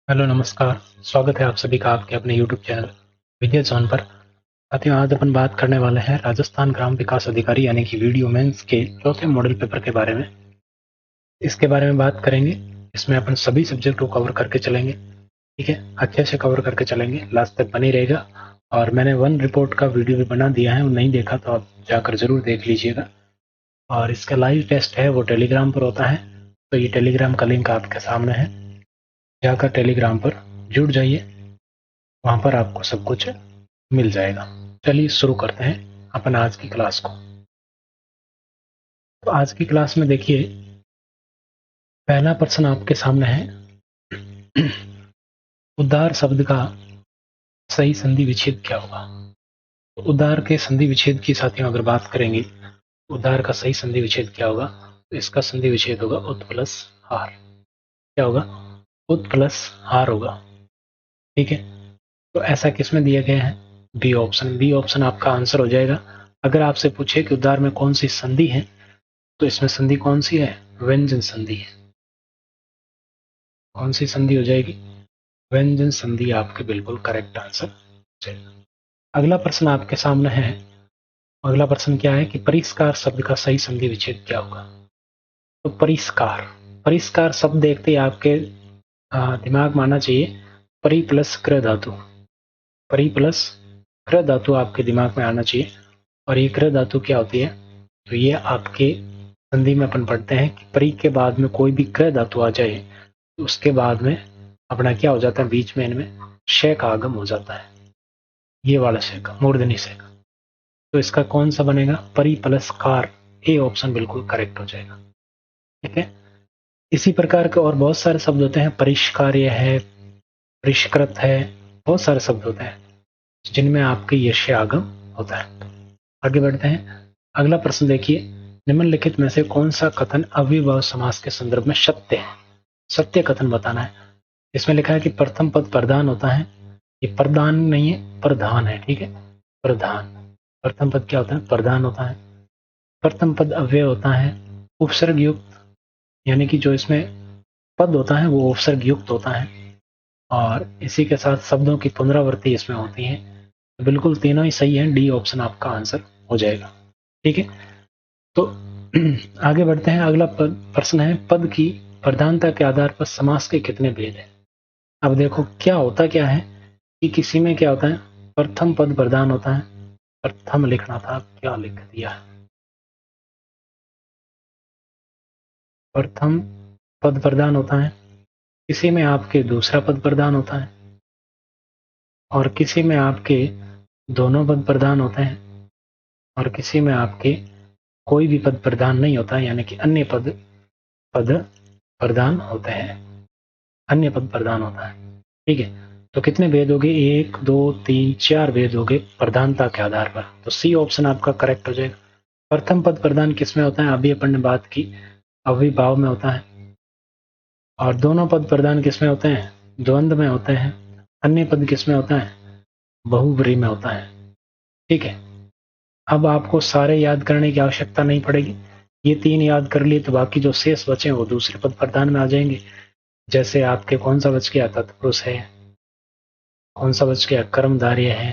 Hello नमस्कार। स्वागत है आप सभी का आपके अपने यूट्यूब चैनल विद्या जोन पर। साथियों, आज अपन बात करने वाले हैं राजस्थान ग्राम विकास अधिकारी यानी कि वीडियो मेंस के चौथे मॉडल पेपर के बारे में। इसके बारे में बात करेंगे। इसमें अपन सभी सब्जेक्ट को कवर करके चलेंगे। ठीक है, अच्छे से कवर करके चलेंगे, लास्ट तक बनी रहेगा। और मैंने वन रिपोर्ट का वीडियो भी बना दिया है, वो नहीं देखा तो आप जाकर जरूर देख लीजिएगा। और इसका लाइव टेस्ट है वो टेलीग्राम पर होता है, तो ये टेलीग्राम का लिंक आपके सामने है, जाकर टेलीग्राम पर जुड़ जाइए, वहां पर आपको सब कुछ मिल जाएगा। चलिए शुरू करते हैं अपन आज की क्लास को। तो आज की क्लास में देखिए, पहला प्रश्न आपके सामने है उद्धार शब्द का सही संधि विच्छेद क्या होगा। तो उद्धार के संधि विच्छेद की साथियों अगर बात करेंगे, उद्धार का सही संधि विच्छेद क्या होगा, तो इसका संधि विच्छेद होगा उत प्लस हार। क्या होगा? उत प्लस हार होगा। ठीक है, तो ऐसा किसमें दिया गया है? B option. बी ऑप्शन आपका आंसर हो जाएगा। अगर आपसे पूछे कि उद्धार में कौन सी संधि है, तो इसमें संधि कौन सी है? व्यंजन संधि है। कौन सी संधि हो जाएगी? व्यंजन संधि आपके बिल्कुल करेक्ट आंसर हो जाएगा। अगला प्रश्न आपके सामने है। अगला प्रश्न क्या है कि परिष्कार शब्द का सही संधि विच्छेद क्या होगा। तो परिष्कार, परिष्कार शब्द देखते ही आपके दिमाग में आना चाहिए परि प्लस क्र धातु। परि प्लस क्र धातु आपके दिमाग में आना चाहिए। और ये क्र धातु क्या होती है? तो ये आपके संधि में अपन पढ़ते हैं कि परि के बाद में कोई भी क्र धातु आ जाए तो उसके बाद में अपना क्या हो जाता है? बीच में इनमें श का आगम हो जाता है, ये वाला श का, मूर्धनी श का। तो इसका कौन सा बनेगा? परि प्लस कार। ए ऑप्शन बिल्कुल करेक्ट हो जाएगा। ठीक है, इसी प्रकार के और बहुत सारे शब्द होते हैं। परिष्कार्य है, परिष्कृत है, बहुत सारे शब्द होते हैं जिनमें आपके ये श आगम होता है। आगे बढ़ते हैं। अगला प्रश्न देखिए, निम्नलिखित में से कौन सा कथन अव्ययभाव समास के संदर्भ में सत्य है? सत्य कथन बताना है। इसमें लिखा है कि प्रथम पद प्रधान होता है। ये प्रधान नहीं है, प्रधान है। ठीक है, प्रधान। प्रथम पद क्या होता है? प्रधान होता है। प्रथम पद अव्यय होता है, उपसर्ग युक्त, यानी कि जो इसमें पद होता है वो उपसर्ग युक्त होता है। और इसी के साथ शब्दों की पुनरावृत्ति इसमें होती है। तो बिल्कुल तीनों ही सही है, डी ऑप्शन आपका आंसर हो जाएगा। ठीक है, तो आगे बढ़ते हैं। अगला प्रश्न है, पद की प्रधानता के आधार पर समास के कितने भेद हैं? अब देखो क्या होता क्या है कि किसी में क्या होता है, प्रथम पद प्रधान होता है। प्रथम लिखना था, क्या लिख दिया है? प्रथम पद प्रधान होता है, किसी में आपके दूसरा पद प्रधान होता है, और किसी में आपके दोनों पद प्रधान होते हैं, और किसी में आपके कोई भी पद प्रधान नहीं होता है, यानी कि अन्य पद पद प्रधान होते हैं, अन्य पद प्रधान होता है। ठीक है, तो कितने भेद हो गए? 1 2 3 4 भेद हो गए प्रधानता के आधार पर। तो सी ऑप्शन आपका करेक्ट हो जाएगा। प्रथम पद प्रधान किसमें होता है? अभी अपन ने बात की, अविभाव में होता है। और दोनों पद प्रधान किसमें होते हैं? द्वंद्व में होते हैं। अन्य पद किसमें होता है? बहुब्रीहि में होता है। ठीक है, अब आपको सारे याद करने की आवश्यकता नहीं पड़ेगी। ये 3 याद कर लिए तो बाकी जो शेष बचे वो दूसरे पद प्रधान में आ जाएंगे। जैसे आपके कौन सा बच गया? तत्पुरुष है। कौन सा बच गया? कर्मधारय है।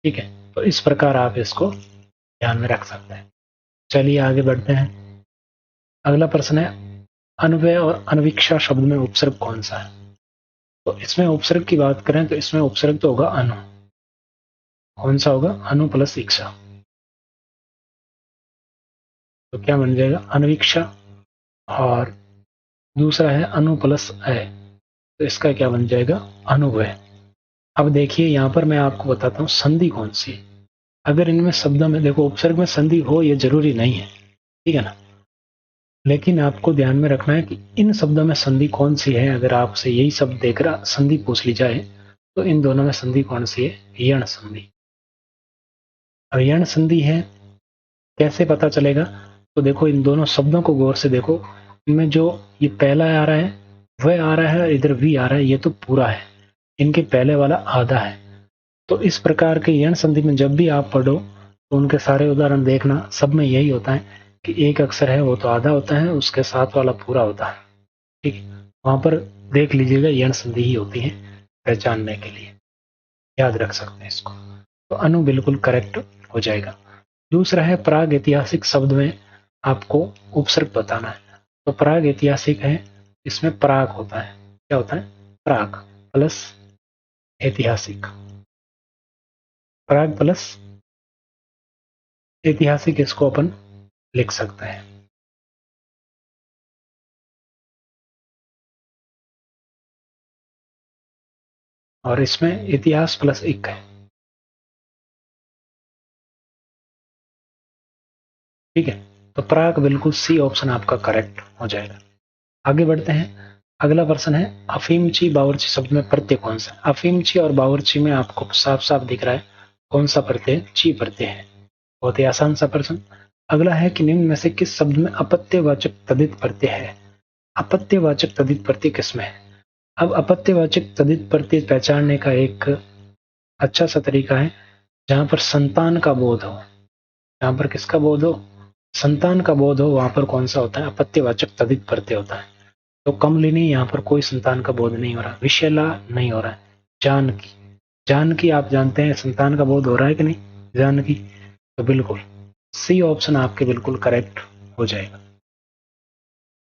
ठीक है, तो इस प्रकार आप इसको ध्यान में रख सकते हैं। चलिए आगे बढ़ते हैं। अगला प्रश्न है, अन्वय और अनवीक्षा शब्द में उपसर्ग कौन सा है? तो इसमें उपसर्ग की बात करें तो इसमें उपसर्ग तो होगा अनु। कौन सा होगा? अनु प्लस इक्षा। तो क्या बन जाएगा? अनवीक्षा। और दूसरा है अनु प्लस अय, तो इसका क्या बन जाएगा? अनुवय। अब देखिए यहां पर मैं आपको बताता हूं संधि कौन सी है। अगर इनमें शब्दों में देखो, उपसर्ग में संधि हो ये जरूरी नहीं है, ठीक है ना, लेकिन आपको ध्यान में रखना है कि इन शब्दों में संधि कौन सी है। अगर आपसे यही शब्द देखकर संधि पूछ ली जाए तो इन दोनों में संधि कौन सी है? यण संधि। अब यण संधि है, कैसे पता चलेगा? तो देखो इन दोनों शब्दों को गौर से देखो, इनमें जो ये पहला आ रहा है वह आ रहा है, इधर भी आ रहा है, ये तो पूरा है, इनके पहले वाला आधा है। तो इस प्रकार के यण संधि में जब भी आप पढ़ो तो उनके सारे उदाहरण देखना, सब में यही होता है कि एक अक्षर है वो तो आधा होता है, उसके साथ वाला पूरा होता है। ठीक, वहां पर देख लीजिएगा, यण संधि ही होती है पहचानने के लिए, याद रख सकते हैं इसको। तो अनु बिल्कुल करेक्ट हो जाएगा। दूसरा है प्राग ऐतिहासिक शब्द में आपको उपसर्ग बताना है। तो प्राग ऐतिहासिक है, इसमें प्राग होता है, क्या होता है, प्राग प्लस ऐतिहासिक, प्राग प्लस ऐतिहासिक, इसको अपन लिख सकते हैं। और इसमें इतिहास प्लस इक है, ठीक है। तो प्राग बिल्कुल सी ऑप्शन आपका करेक्ट हो जाएगा। आगे बढ़ते हैं। अगला प्रश्न है अफीमची बावर्ची शब्द में प्रत्यय कौन सा है। अफीमची और बावर्ची में आपको साफ साफ दिख रहा है कौन सा प्रत्यय, ची प्रत्यय है। बहुत ही आसान सा प्रश्न। अगला है कि निम्न में से किस शब्द में अपत्यवाचक तदित प्रत्यय है। अपत्यवाचक तदित प्रत्यय किसमें है। अब अपत्यवाचक तदित प्रत्यय पहचानने का एक अच्छा सा तरीका है, जहां पर संतान का बोध हो, जहां पर किसका बोध हो, संतान का बोध हो, वहां पर कौन सा होता है, अपत्यवाचक तदित प्रत्यय होता है। तो कमलिनी, यहाँ पर कोई संतान का बोध नहीं हो रहा। विशेला नहीं हो रहा है। जानकी, जानकी आप जानते हैं संतान का बोध हो रहा है कि नहीं, जानकी। तो बिल्कुल सी ऑप्शन आपके बिल्कुल करेक्ट हो जाएगा।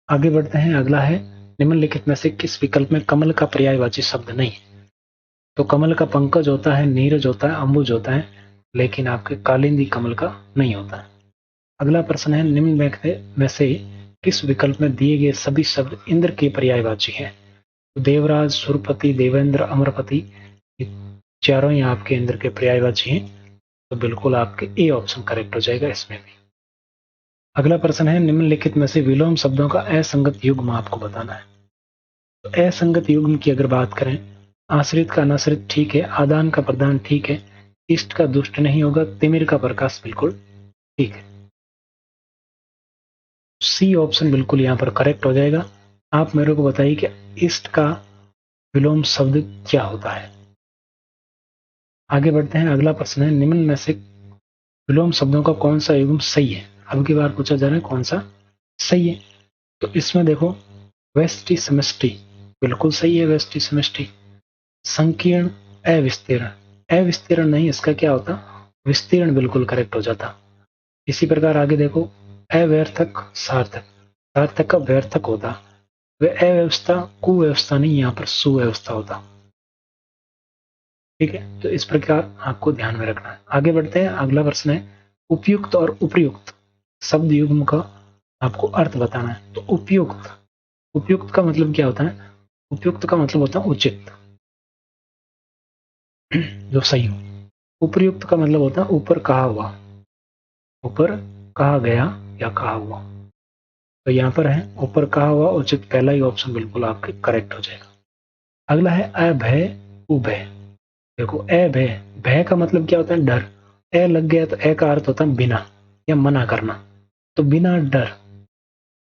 आगे बढ़ते हैं। अगला है निम्नलिखित में से किस विकल्प में कमल का पर्यायवाची शब्द नहीं है। तो कमल का पंकज होता है, नीरज होता है, अंबुज होता है, लेकिन आपके कालिंदी कमल का नहीं होता है। अगला प्रश्न है निम्न में से किस विकल्प में दिए गए सभी शब्द इंद्र के पर्यायवाची हैं। तो देवराज, सुरपति, देवेंद्र, अमरपति, ये चारों ही आपके इंद्र के पर्यायवाची हैं। तो बिल्कुल आपके ए ऑप्शन करेक्ट हो जाएगा इसमें भी। अगला प्रश्न है निम्नलिखित में से विलोम शब्दों का असंगत युग्म आपको बताना है। तो असंगत युग्म की अगर बात करें, आश्रित का अनाश्रित ठीक है, आदान का प्रदान ठीक है, इष्ट का दुष्ट नहीं होगा, तिमिर का प्रकाश बिल्कुल ठीक है। सी ऑप्शन बिल्कुल यहाँ पर करेक्ट हो जाएगा। आप मेरे को बताइए कि इष्ट का विलोम शब्द क्या होता है। आगे बढ़ते हैं। अगला प्रश्न है निम्न में से विलोम शब्दों का कौन सा युग्म सही है। अब की बार पूछा जा रहा है कौन सा सही है। तो इसमें देखो, वेष्टि समष्टि बिल्कुल सही है, वेष्टि समष्टि। संकीर्ण अविस्तीर्ण, अविस्तीर्ण नहीं, इसका क्या होता, विस्तीर्ण बिल्कुल करेक्ट हो जाता। इसी प्रकार आगे देखो, अव्यर्थक सार्थक, सार्थक का व्यर्थक होता, वे अव्यवस्था कुव्यवस्था नहीं, यहाँ पर सुव्यवस्था होता, ठीक है। तो इस प्रकार आपको ध्यान में रखना है। आगे बढ़ते हैं। अगला प्रश्न है उपयुक्त और उपर्युक्त शब्द युग्म का आपको अर्थ बताना है। तो उपयुक्त, उपयुक्त का मतलब क्या होता है, उपयुक्त का मतलब होता है उचित, जो सही हो। उपर्युक्त का मतलब होता है ऊपर कहा हुआ, ऊपर कहा गया या कहा हुआ। तो यहाँ पर है ऊपर कहा हुआ उचित, पहला ही ऑप्शन बिल्कुल आपके करेक्ट हो जाएगा। अगला है अभय उभय। देखो अभय, भय का मतलब क्या होता है, डर। ए लग गया तो ए का अर्थ होता है बिना या मना करना। तो बिना डर,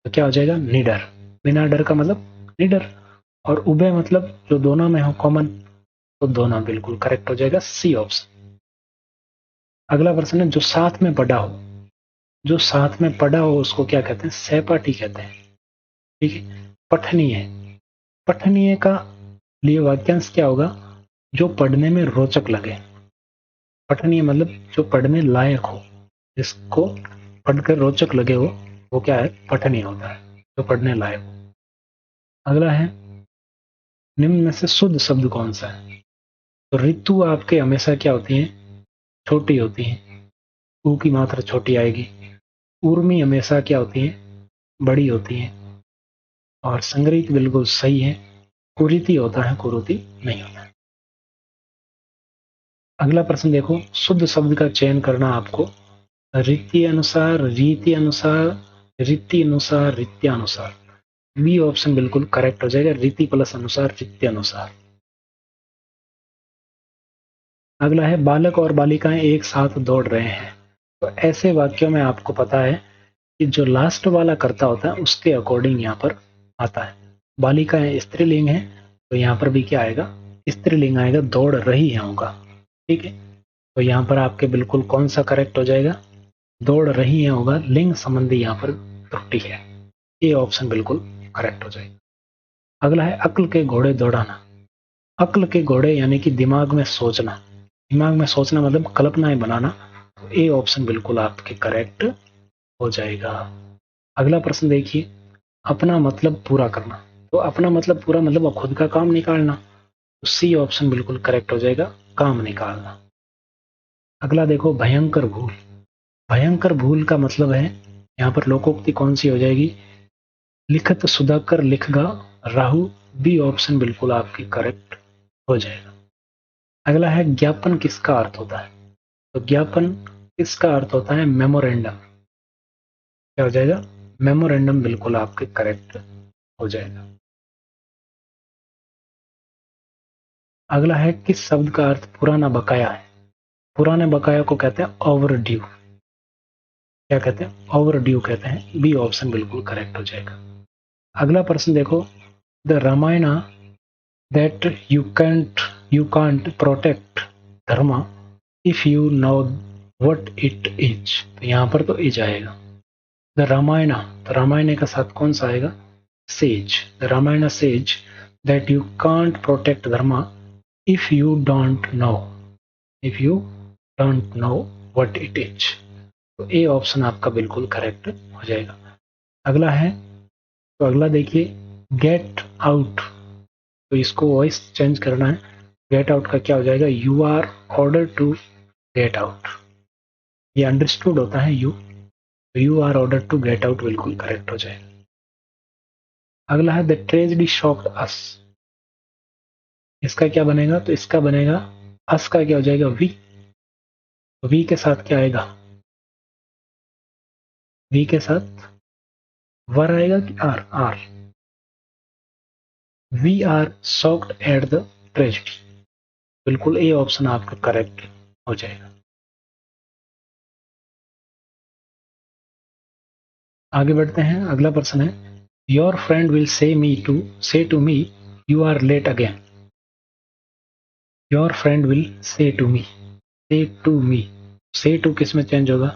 तो क्या हो जाएगा, निडर। बिना डर का मतलब निडर। और उभय मतलब जो दोनों में हो कॉमन, तो दोनों बिल्कुल करेक्ट हो जाएगा, सी ऑप्शन। अगला प्रश्न है जो साथ में पढ़ा हो, जो साथ में पढ़ा हो उसको क्या कहते हैं, सहपाठी कहते हैं, ठीक है। पठनीय, पठनीय का लिए वाक्यांश क्या होगा, जो पढ़ने में रोचक लगे। पठनीय मतलब जो पढ़ने लायक हो, जिसको पढ़कर रोचक लगे वो क्या है, पठनीय होता है, जो पढ़ने लायक हो। अगला है निम्न में से शुद्ध शब्द कौन सा है। तो ऋतु आपके हमेशा क्या होती है, छोटी होती है, ऊ की मात्रा छोटी आएगी। उर्मी हमेशा क्या होती है, बड़ी होती है। और संग्रहित बिल्कुल सही है। कुरीति होता है, कुरूति नहीं होता है। अगला प्रश्न देखो, शुद्ध शब्द का चयन करना आपको रीति अनुसार, रीति अनुसार, रीति अनुसार, रीत्यानुसार। बी ऑप्शन बिल्कुल करेक्ट हो जाएगा, रीति प्लस अनुसार, रीत्यानुसार। अगला है बालक और बालिकाएं एक साथ दौड़ रहे हैं। तो ऐसे वाक्यों में आपको पता है कि जो लास्ट वाला कर्ता होता है उसके अकॉर्डिंग यहाँ पर आता है। बालिकाएं स्त्रीलिंग है, तो यहाँ पर भी क्या आएगा, स्त्रीलिंग आएगा, दौड़ रही है होगा, ठीक है। तो यहाँ पर आपके बिल्कुल कौन सा करेक्ट हो जाएगा, दौड़ रही है होगा, लिंग संबंधी यहाँ पर त्रुटि है, ये ऑप्शन बिल्कुल करेक्ट हो जाएगा। अगला है अक्ल के घोड़े दौड़ाना। अक्ल के घोड़े यानी कि दिमाग में सोचना। दिमाग में सोचना मतलब कल्पनाएं बनाना। तो ए ऑप्शन बिल्कुल आपके करेक्ट हो जाएगा। अगला प्रश्न देखिए, अपना मतलब पूरा करना। तो अपना मतलब पूरा मतलब खुद का काम निकालना। तो सी ऑप्शन बिल्कुल करेक्ट हो जाएगा, काम निकालना। अगला देखो, भयंकर भूल। भयंकर भूल का मतलब है, यहाँ पर लोकोक्ति कौन सी हो जाएगी? लिखत सुधाकर लिखगा राहु। बी ऑप्शन बिल्कुल आपकी करेक्ट हो जाएगा। अगला है ज्ञापन किसका अर्थ होता है? तो ज्ञापन किसका अर्थ होता है? मेमोरेंडम। क्या हो जाएगा? मेमोरेंडम बिल्कुल आपके करेक्ट हो जाएगा। अगला है, किस शब्द का अर्थ पुराना बकाया है? पुराने बकाया को कहते हैं ओवर ड्यू। क्या कहते हैं? ओवर ड्यू कहते हैं। बी ऑप्शन बिल्कुल करेक्ट हो जाएगा। अगला प्रश्न देखो, the Ramayana that you can't protect dharma if you know what it is. तो यहाँ पर तो इज आएगा। द रामायण, तो रामायण का साथ कौन सा आएगा? Says. The Ramayana says that you can't protect dharma if you don't know, if you don't know what it is. तो ए ऑप्शन आपका बिल्कुल करेक्ट हो जाएगा। अगला है, तो अगला देखिए, गेट आउट। तो इसको वॉइस चेंज करना है। गेट आउट का क्या हो जाएगा? You are order to get out. ये अंडरस्टूड होता है यू, तो you are order to get out बिल्कुल करेक्ट हो जाएगा। अगला है, द ट्रेजेडी शॉक्ड अस। इसका क्या बनेगा? तो इसका बनेगा, अस का क्या हो जाएगा? वी। तो वी के साथ क्या आएगा? वी के साथ वर आएगा कि are? Are. We are shocked at the tragedy. बिल्कुल ए ऑप्शन आपका करेक्ट हो जाएगा। आगे बढ़ते हैं। अगला प्रश्न है, your friend will say to me you are late again. Your friend will say to me, say to me. Say to किस में चेंज होगा?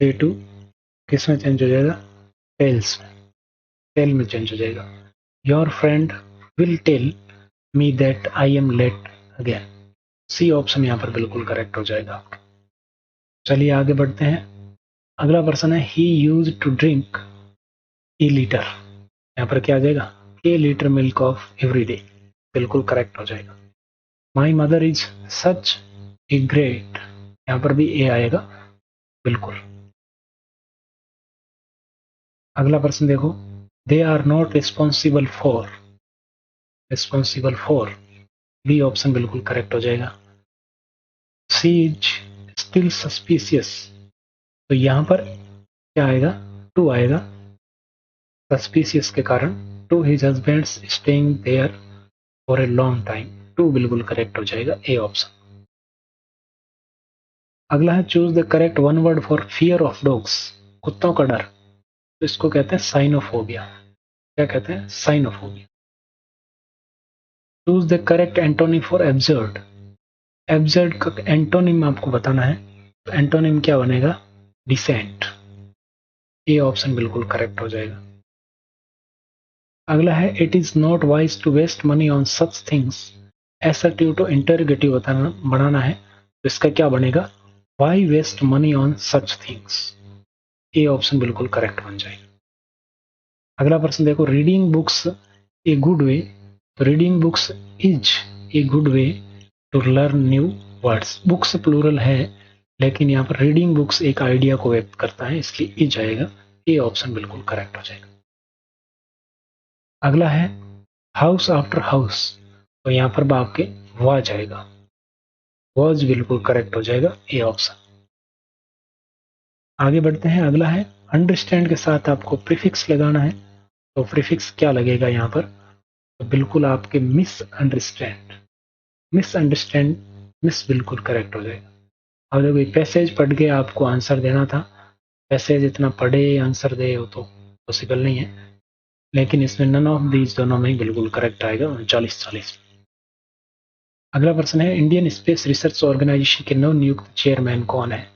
से टू किस में चेंज हो जाएगा? टेल्स में। टेल में चेंज हो जाएगा। Your friend will tell me that I am late again. C option यहाँ पर बिल्कुल करेक्ट हो जाएगा। चलिए आगे बढ़ते हैं। अगला प्रश्न है, he use to drink a litre. यहाँ पर क्या आ जाएगा? A litre milk of every day. बिल्कुल करेक्ट हो जाएगा। My mother is such a great. यहाँ पर भी ए आएगा बिल्कुल। अगला प्रश्न देखो, they are not responsible for. B option बिल्कुल करेक्ट हो जाएगा। C is still suspicious. तो यहाँ पर क्या आएगा? टू आएगा। सस्पिशियस के कारण, to his husband's staying there for a long time. To बिल्कुल करेक्ट हो जाएगा, ए ऑप्शन। अगला है, choose the correct one word for fear of dogs. कुत्तों का डर। तो इसको कहते हैं साइनोफोबिया। क्या कहते हैं? Sinophobia. Choose the correct antonym for absurd. Absurd का एंटोनिम आपको बताना है। तो एंटोनिम क्या बनेगा? डिसेंट। ये ऑप्शन बिल्कुल करेक्ट हो जाएगा। अगला है, it is not wise to waste money on such things. Assertive to interrogative बनाना है। तो इसका क्या बनेगा? Why waste money on such things. ये ऑप्शन बिल्कुल करेक्ट बन जाएगा। अगला प्रश्न देखो, reading books a good way. तो reading books is a good way to learn new words. Books plural है, लेकिन यहाँ पर रीडिंग बुक्स एक आइडिया को व्यक्त करता है, इसलिए इज आएगा। ये ऑप्शन बिल्कुल करेक्ट हो जाएगा। अगला है, हाउस आफ्टर हाउस। तो यहाँ पर आपके वॉज आएगा। वॉज बिल्कुल करेक्ट हो जाएगा, ए ऑप्शन। आगे बढ़ते हैं। अगला है, अंडरस्टैंड के साथ आपको प्रीफिक्स लगाना है। तो प्रीफिक्स क्या लगेगा यहाँ पर? तो बिल्कुल आपके मिसअंडरस्टैंड। मिसअंडरस्टैंड, मिस बिल्कुल करेक्ट हो जाएगा। और जब एक पैसेज पढ़ के आपको आंसर देना था, पैसेज इतना पढ़े आंसर दे वो तो पॉसिबल नहीं है, लेकिन इसमें नन ऑफ दीज दोनों में बिल्कुल करेक्ट आएगा, 39-40। अगला प्रश्न है, इंडियन स्पेस रिसर्च ऑर्गेनाइजेशन के नव नियुक्त चेयरमैन कौन है?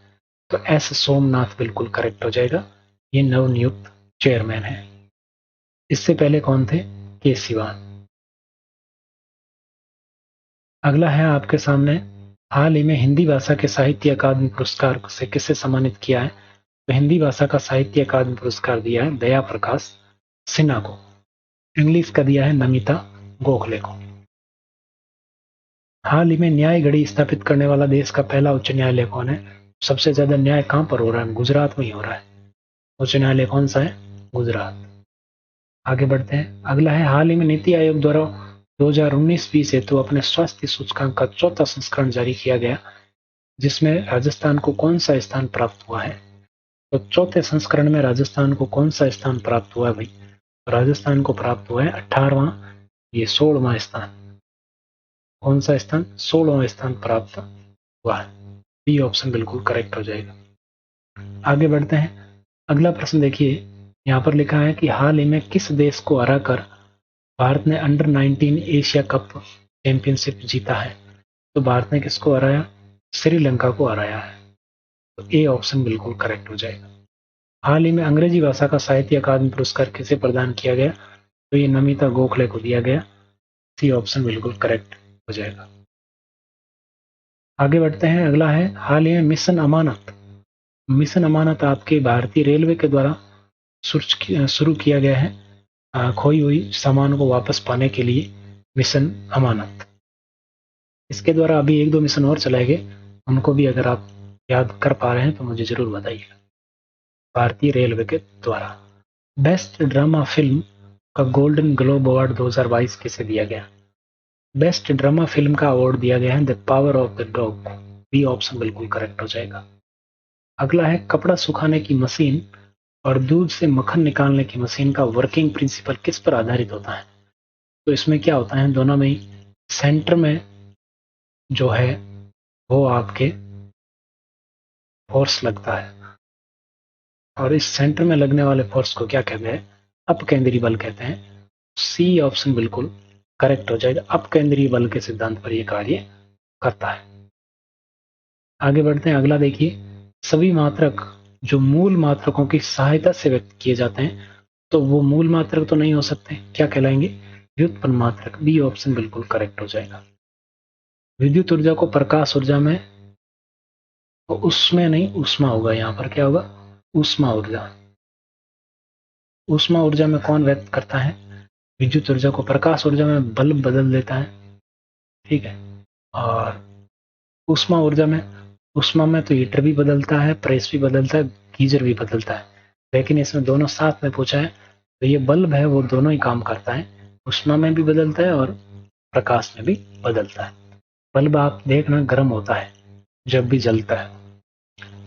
तो एस सोमनाथ बिल्कुल करेक्ट हो जाएगा। ये नवनियुक्त चेयरमैन है। इससे पहले कौन थे? के सिवान। अगला है आपके सामने, हाल ही में हिंदी भाषा के साहित्य अकादमी पुरस्कार से किसे सम्मानित किया है? तो हिंदी भाषा का साहित्य अकादमी पुरस्कार दिया है दया प्रकाश सिन्हा को। इंग्लिश का दिया है नमिता गोखले को। हाल ही में न्याय घड़ी स्थापित करने वाला देश का पहला उच्च न्यायालय कौन है? सबसे ज्यादा न्याय कहां पर हो रहा है? गुजरात में ही हो रहा है। उच्च न्यायालय कौन सा है? गुजरात। आगे बढ़ते हैं। अगला है, हाल ही में नीति आयोग द्वारा 2019-20 हेतु अपने स्वास्थ्य सूचकांक का चौथा संस्करण जारी किया गया, जिसमें राजस्थान को कौन सा स्थान प्राप्त हुआ है? तो चौथे संस्करण में राजस्थान को कौन सा स्थान प्राप्त हुआ है भाई? राजस्थान को प्राप्त हुआ है 18वां, ये 16वां स्थान। कौन सा स्थान? 16वां स्थान प्राप्त हुआ है। बी ऑप्शन बिल्कुल करेक्ट हो जाएगा। आगे बढ़ते हैं। अगला प्रश्न देखिए, यहाँ पर लिखा है कि हाल ही में किस देश को हराकर भारत ने अंडर 19 एशिया कप चैंपियनशिप जीता है? तो भारत ने किसको हराया? श्रीलंका को हराया है। तो ए ऑप्शन बिल्कुल करेक्ट हो जाएगा। हाल ही में अंग्रेजी भाषा का साहित्य अकादमी पुरस्कार किसे प्रदान किया गया? तो ये नमिता गोखले को दिया गया। सी ऑप्शन बिल्कुल करेक्ट हो जाएगा। आगे बढ़ते हैं। अगला है, हाल ही में मिशन अमानत। मिशन अमानत आपके भारतीय रेलवे के द्वारा शुरू किया गया है खोई हुई सामान को वापस पाने के लिए, मिशन अमानत। इसके द्वारा अभी 1-2 मिशन और चलाए गए, उनको भी अगर आप याद कर पा रहे हैं तो मुझे जरूर बताइएगा। भारतीय रेलवे के द्वारा बेस्ट ड्रामा फिल्म का गोल्डन ग्लोब अवार्ड 2022 किसे दिया गया? बेस्ट ड्रामा फिल्म का अवार्ड दिया गया है the power of the dog को। बी ऑप्शन बिल्कुल करेक्ट हो जाएगा। अगला है, कपड़ा सुखाने की मशीन और दूध से मक्खन निकालने की मशीन का वर्किंग प्रिंसिपल किस पर आधारित होता है? तो इसमें क्या होता है, दोनों में ही सेंटर में जो है वो आपके फोर्स लगता है, और इस सेंटर में लगने वाले फोर्स को क्या कहते हैं? अपकेंद्रीय बल कहते हैं। सी ऑप्शन बिल्कुल करेक्ट हो जाएगा। अपकेंद्रीय बल के सिद्धांत पर यह कार्य करता है। आगे बढ़ते हैं। अगला देखिए, सभी मात्रक जो मूल मात्रकों की सहायता से व्यक्त किए जाते हैं, तो वो मूल मात्रक तो नहीं हो सकते, क्या कहलाएंगे? व्युत्पन्न मात्रक। बी ऑप्शन बिल्कुल करेक्ट हो जाएगा। विद्युत ऊर्जा को प्रकाश ऊर्जा में, तो उसमें नहीं, ऊष्मा होगा। यहाँ पर क्या होगा? ऊष्मा ऊर्जा। ऊष्मा ऊर्जा में कौन व्यक्त करता है? विद्युत ऊर्जा को। प्रकाश ऊर्जा में बल्ब बदल देता है, ठीक है। और ऊष्मा ऊर्जा में, ऊष्मा में तो हीटर भी बदलता है, प्रेस भी बदलता है, गीजर भी बदलता है। लेकिन इसमें दोनों साथ में पूछा है, तो ये बल्ब है वो दोनों ही काम करता है, ऊष्मा में भी बदलता है और प्रकाश में भी बदलता है। बल्ब आप देखना गर्म होता है जब भी जलता है।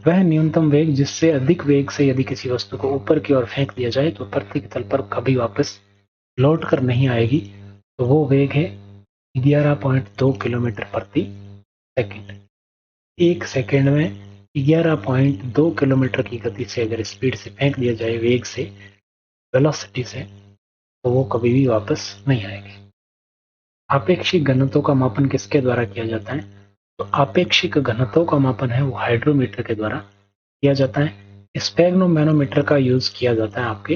वह न्यूनतम वेग जिससे अधिक वेग से यदि किसी वस्तु को ऊपर की ओर फेंक दिया जाए तो पृथ्वी के तल पर कभी वापस लौट कर नहीं आएगी, तो वो वेग है 11.2 किलोमीटर प्रति सेकंड। एक सेकंड में 11.2 किलोमीटर की गति से अगर स्पीड से फेंक दिया जाए, वेग से, वेलोसिटी से, तो वो कभी भी वापस नहीं आएगी। आपेक्षिक घनत्व का मापन किसके द्वारा किया जाता है? तो आपेक्षिक घनत्व का मापन है वो हाइड्रोमीटर के द्वारा किया जाता है। स्पेग्नोमैनोमीटर का यूज किया जाता है आपके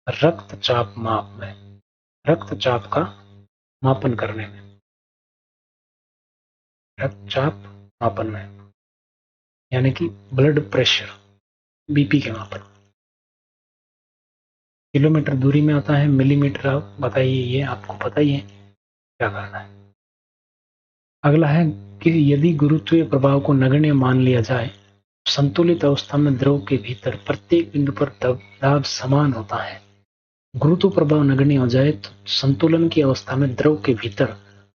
रक्तचाप माप में, रक्तचाप का मापन करने में, रक्तचाप मापन में, यानी कि ब्लड प्रेशर, बीपी के मापन। किलोमीटर दूरी में आता है, मिलीमीटर। आप बताइए, ये आपको पता ही है क्या करना है। अगला है कि यदि गुरुत्वीय प्रभाव को नगण्य मान लिया जाए, संतुलित अवस्था में द्रव के भीतर प्रत्येक बिंदु पर दाब समान होता है। गुरुत्व प्रभाव नगण्य हो जाए तो संतुलन की अवस्था में द्रव के भीतर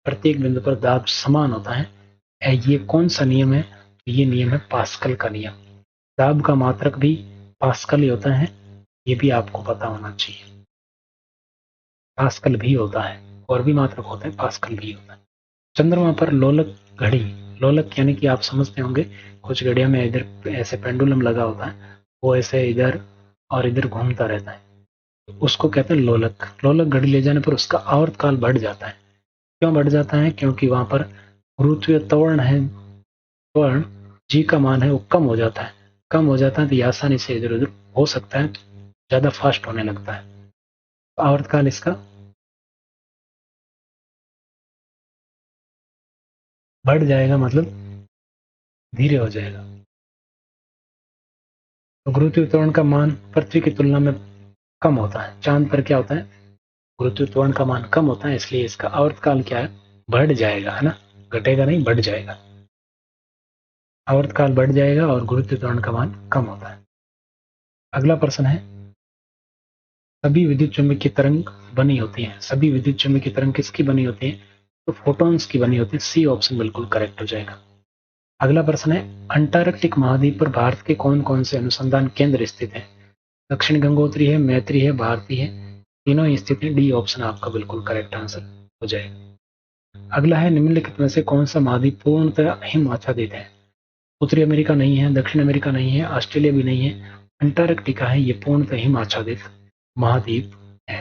प्रत्येक बिंदु पर दाब समान होता है। ये कौन सा नियम है? ये नियम है पास्कल का नियम। दाब का मात्रक भी पास्कल ही होता है, ये भी आपको पता होना चाहिए। पास्कल भी होता है, और भी मात्रक होते हैं, पास्कल भी होता है। चंद्रमा पर लोलक घड़ी, लोलक यानी कि आप समझते होंगे, कुछ घड़ियों में इधर ऐसे पेंडुलम लगा होता है, वो ऐसे इधर और इधर घूमता रहता है, उसको कहते हैं लोलक। लोलक घड़ी ले जाने पर उसका आवर्तकाल बढ़ जाता है। क्यों बढ़ जाता है? क्योंकि वहां पर गुरुत्वीय त्वरण है, त्वरण जी का मान है वो कम हो जाता है। कम हो जाता है तो ये आसानी से इधर उधर हो सकता है, तो ज्यादा फास्ट होने लगता है। तो आवर्तकाल इसका बढ़ जाएगा, मतलब धीरे हो जाएगा। तो गुरुत्वाकर्षण का मान पृथ्वी की तुलना में कम होता है। चांद पर क्या होता है, गुरुत्वाकर्षण का मान कम होता है, इसलिए इसका आवर्तकाल क्या है, बढ़ जाएगा, है ना, घटेगा नहीं, बढ़ जाएगा। आवर्तकाल बढ़ जाएगा और गुरुत्वाकर्षण का मान कम होता है। अगला प्रश्न है, सभी विद्युत चुंबकीय तरंग बनी होती हैं। सभी विद्युत चुंबकीय तरंग किसकी बनी होती है, तो फोटॉन्स की बनी होती है। सी ऑप्शन बिल्कुल करेक्ट हो जाएगा। अगला प्रश्न है, अंटार्कटिक महाद्वीप पर भारत के कौन कौन से अनुसंधान केंद्र स्थित हैं। दक्षिण गंगोत्री है, मैत्री है, भारती है, तीनों ही स्थित है। डी ऑप्शन आपका बिल्कुल करेक्ट आंसर हो जाएगा। अगला है, निम्नलिखित में से कौन सा महाद्वीप पूर्णतः हिम आच्छादित है। उत्तरी अमेरिका नहीं है, दक्षिण अमेरिका नहीं है, ऑस्ट्रेलिया भी नहीं है, अंटार्कटिका है, ये पूर्णतः हिम आच्छादित महाद्वीप है।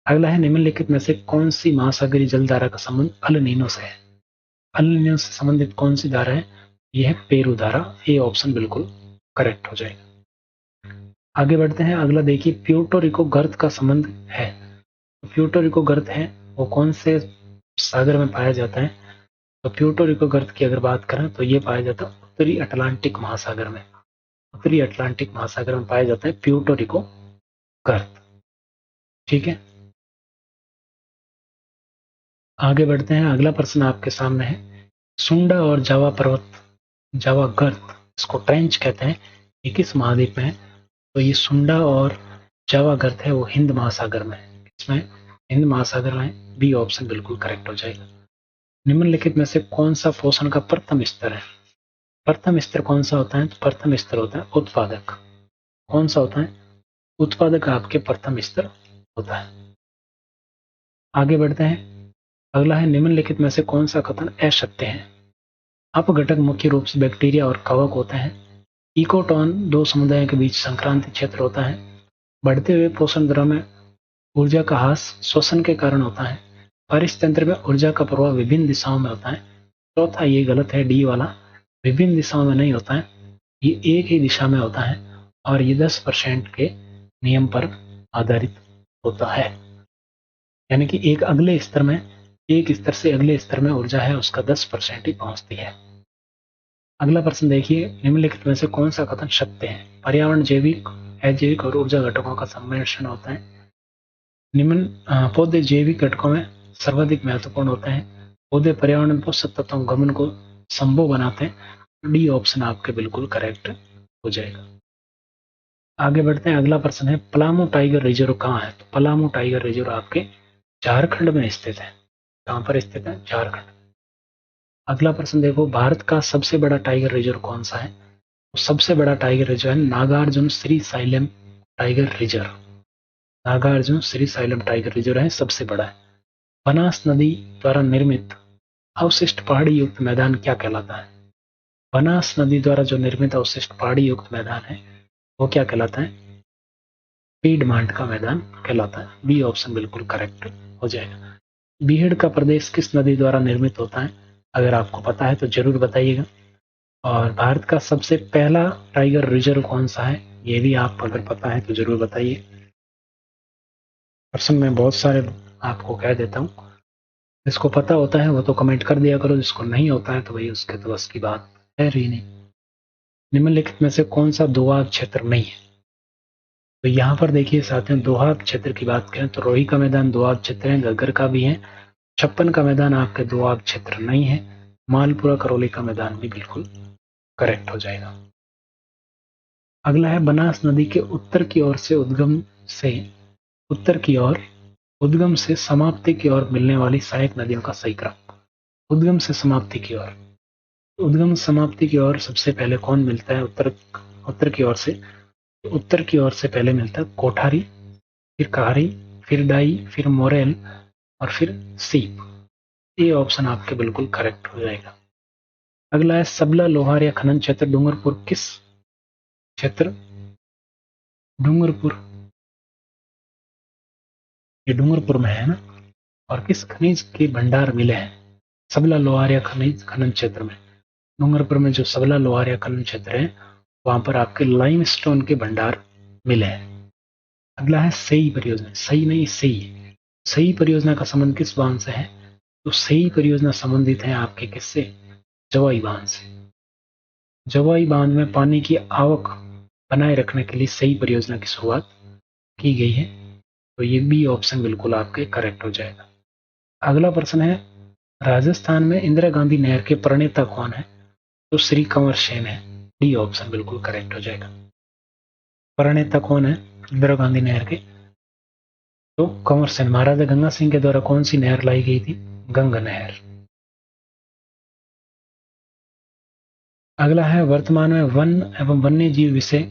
अगला है, निम्नलिखित में से कौन सी महासागरीय जलधारा का संबंध अल नीनो से है। अल नीनो से संबंधित कौन सी धारा है, यह है पेरू धारा। ए ऑप्शन बिल्कुल करेक्ट हो जाएगा। आगे बढ़ते हैं। अगला देखिए, प्यूर्टो रिको गर्त का संबंध है। तो प्यूर्टो रिको गर्त है वो कौन से सागर में पाया जाता है, तो प्यूर्टो रिको गर्त की अगर बात करें तो ये पाया जाता है उत्तरी अटलांटिक महासागर में। उत्तरी अटलांटिक महासागर में पाया जाता है प्यूर्टो रिको गर्त। ठीक है, आगे बढ़ते हैं। अगला प्रश्न आपके सामने है, सुंडा और जावा पर्वत, जावा गर्त, इसको ट्रेंच कहते हैं, ये किस महाद्वीप में है, तो ये सुंडा और जावा गर्त है वो हिंद महासागर में है। इसमें हिंद महासागर में। बी ऑप्शन बिल्कुल करेक्ट हो जाएगा। निम्नलिखित में से कौन सा पोषण का प्रथम स्तर है। प्रथम स्तर कौन सा होता है, तो प्रथम स्तर होता है उत्पादक। कौन सा होता है, उत्पादक आपके प्रथम स्तर होता है। आगे बढ़ते हैं। अगला है, निम्नलिखित में से कौन सा कथन असत्य है। अपघटक मुख्य रूप से बैक्टीरिया और कवक होते हैं। इकोटॉन दो समुदायों के बीच संक्रांति क्षेत्र होता है। बढ़ते हुए पोषण द्रव्य में ऊर्जा का ह्रास श्वसन के कारण होता है। परितंत्र में ऊर्जा का प्रवाह विभिन्न दिशाओं में होता है। चौथा ये गलत है, डी वाला, विभिन्न दिशाओं में नहीं होता है, ये एक ही दिशा में होता है और ये 10% के नियम पर आधारित होता है। यानी कि एक स्तर से अगले स्तर में ऊर्जा है उसका 10% ही पहुंचती है। अगला प्रश्न देखिए, निम्नलिखित में से कौन सा कथन सत्य है। पर्यावरण जैविक, अजैविक और ऊर्जा घटकों का सम्मिश्रण होता है। पौधे जैविक घटकों में सर्वाधिक महत्वपूर्ण होते हैं। पौधे पर्यावरण में पोषक तत्वों गमन को संभव बनाते हैं। डी ऑप्शन आपके बिल्कुल करेक्ट हो जाएगा। आगे बढ़ते हैं। अगला प्रश्न है, पलामू टाइगर रिजर्व कहाँ है। तो पलामू टाइगर रिजर्व आपके झारखंड में स्थित है। कहाँ पर स्थित है, झारखंड। अगला प्रश्न देखो, भारत का सबसे बड़ा टाइगर रिजर्व कौन सा है। तो सबसे बड़ा टाइगर रिजर्व है Nagarjuna Srisailam tiger reserve. Nagarjuna Srisailam tiger reserve है, सबसे बड़ा है। बनास नदी द्वारा निर्मित अवशिष्ट पहाड़ी युक्त मैदान क्या कहलाता है। बनास नदी द्वारा जो निर्मित अवशिष्ट पहाड़ी युक्त मैदान है वो क्या कहलाता है, पीडमांट का मैदान कहलाता है। बी ऑप्शन बिल्कुल करेक्ट हो जाएगा। बीहड़ का प्रदेश किस नदी द्वारा निर्मित होता है, अगर आपको पता है तो जरूर बताइएगा। और भारत का सबसे पहला टाइगर रिजर्व कौन सा है, ये भी आप अगर पता है तो जरूर बताइए। प्रश्न में बहुत सारे आपको कह देता हूँ, जिसको पता होता है वो तो कमेंट कर दिया करो, जिसको नहीं होता है तो वही उसके तो बस की बात है ही नहीं। निम्नलिखित में से कौन सा दोआब क्षेत्र नहीं है। तो यहाँ पर देखिए साथियों, दोआब क्षेत्र की बात करें तो रोही का मैदान दोआब क्षेत्र है, घग्गर का भी है, छप्पन का मैदान आपके दोआब क्षेत्र नहीं है, मालपुरा करौली का मैदान भी बिल्कुल करेक्ट हो जाएगा। अगला है, बनास नदी के उत्तर की ओर उद्गम से समाप्ति की ओर मिलने वाली सहायक नदियों का सही क्रम। उद्गम से समाप्ति की ओर, उद्गम समाप्ति की ओर सबसे पहले कौन मिलता है, उत्तर की ओर से। उत्तर की ओर से पहले मिलता है कोठारी, फिर कहारी, फिर डाई, फिर मोरेल और फिर सीप। ये ऑप्शन आपके बिल्कुल करेक्ट हो जाएगा। अगला है, सबला लोहार या खनन क्षेत्र डूंगरपुर किस क्षेत्र, डूंगरपुर, ये डूंगरपुर में है ना, और किस खनिज के भंडार मिले हैं सबला लोहार या खनिज खनन क्षेत्र में। डूंगरपुर में जो सबला लोहार या खनन क्षेत्र है वहां पर आपके लाइमस्टोन के भंडार मिले हैं। अगला है सही परियोजना, सही नहीं सही। सही परियोजना का संबंध किस बांध से है? तो सही परियोजना संबंधित है आपके किससे? जवाई बांध से। जवाई बांध में पानी की आवक बनाए रखने के लिए सही परियोजना की शुरुआत की गई है। तो ये बी ऑप्शन बिल्कुल आपके करेक्ट हो जाएगा। अगला प्रश्न है, राजस्थान में इंदिरा गांधी नहर के प्रणेता कौन है? तो श्री कंवर सेन है। डी ऑप्शन बिल्कुल करेक्ट हो जाएगा। प्रणेता कौन है इंदिरा गांधी नहर के? तो कंवर सेन। महाराजा गंगा सिंह के द्वारा कौन सी नहर लाई गई थी? गंगा नहर। अगला है, वर्तमान में वन एवं वन्य जीव विषय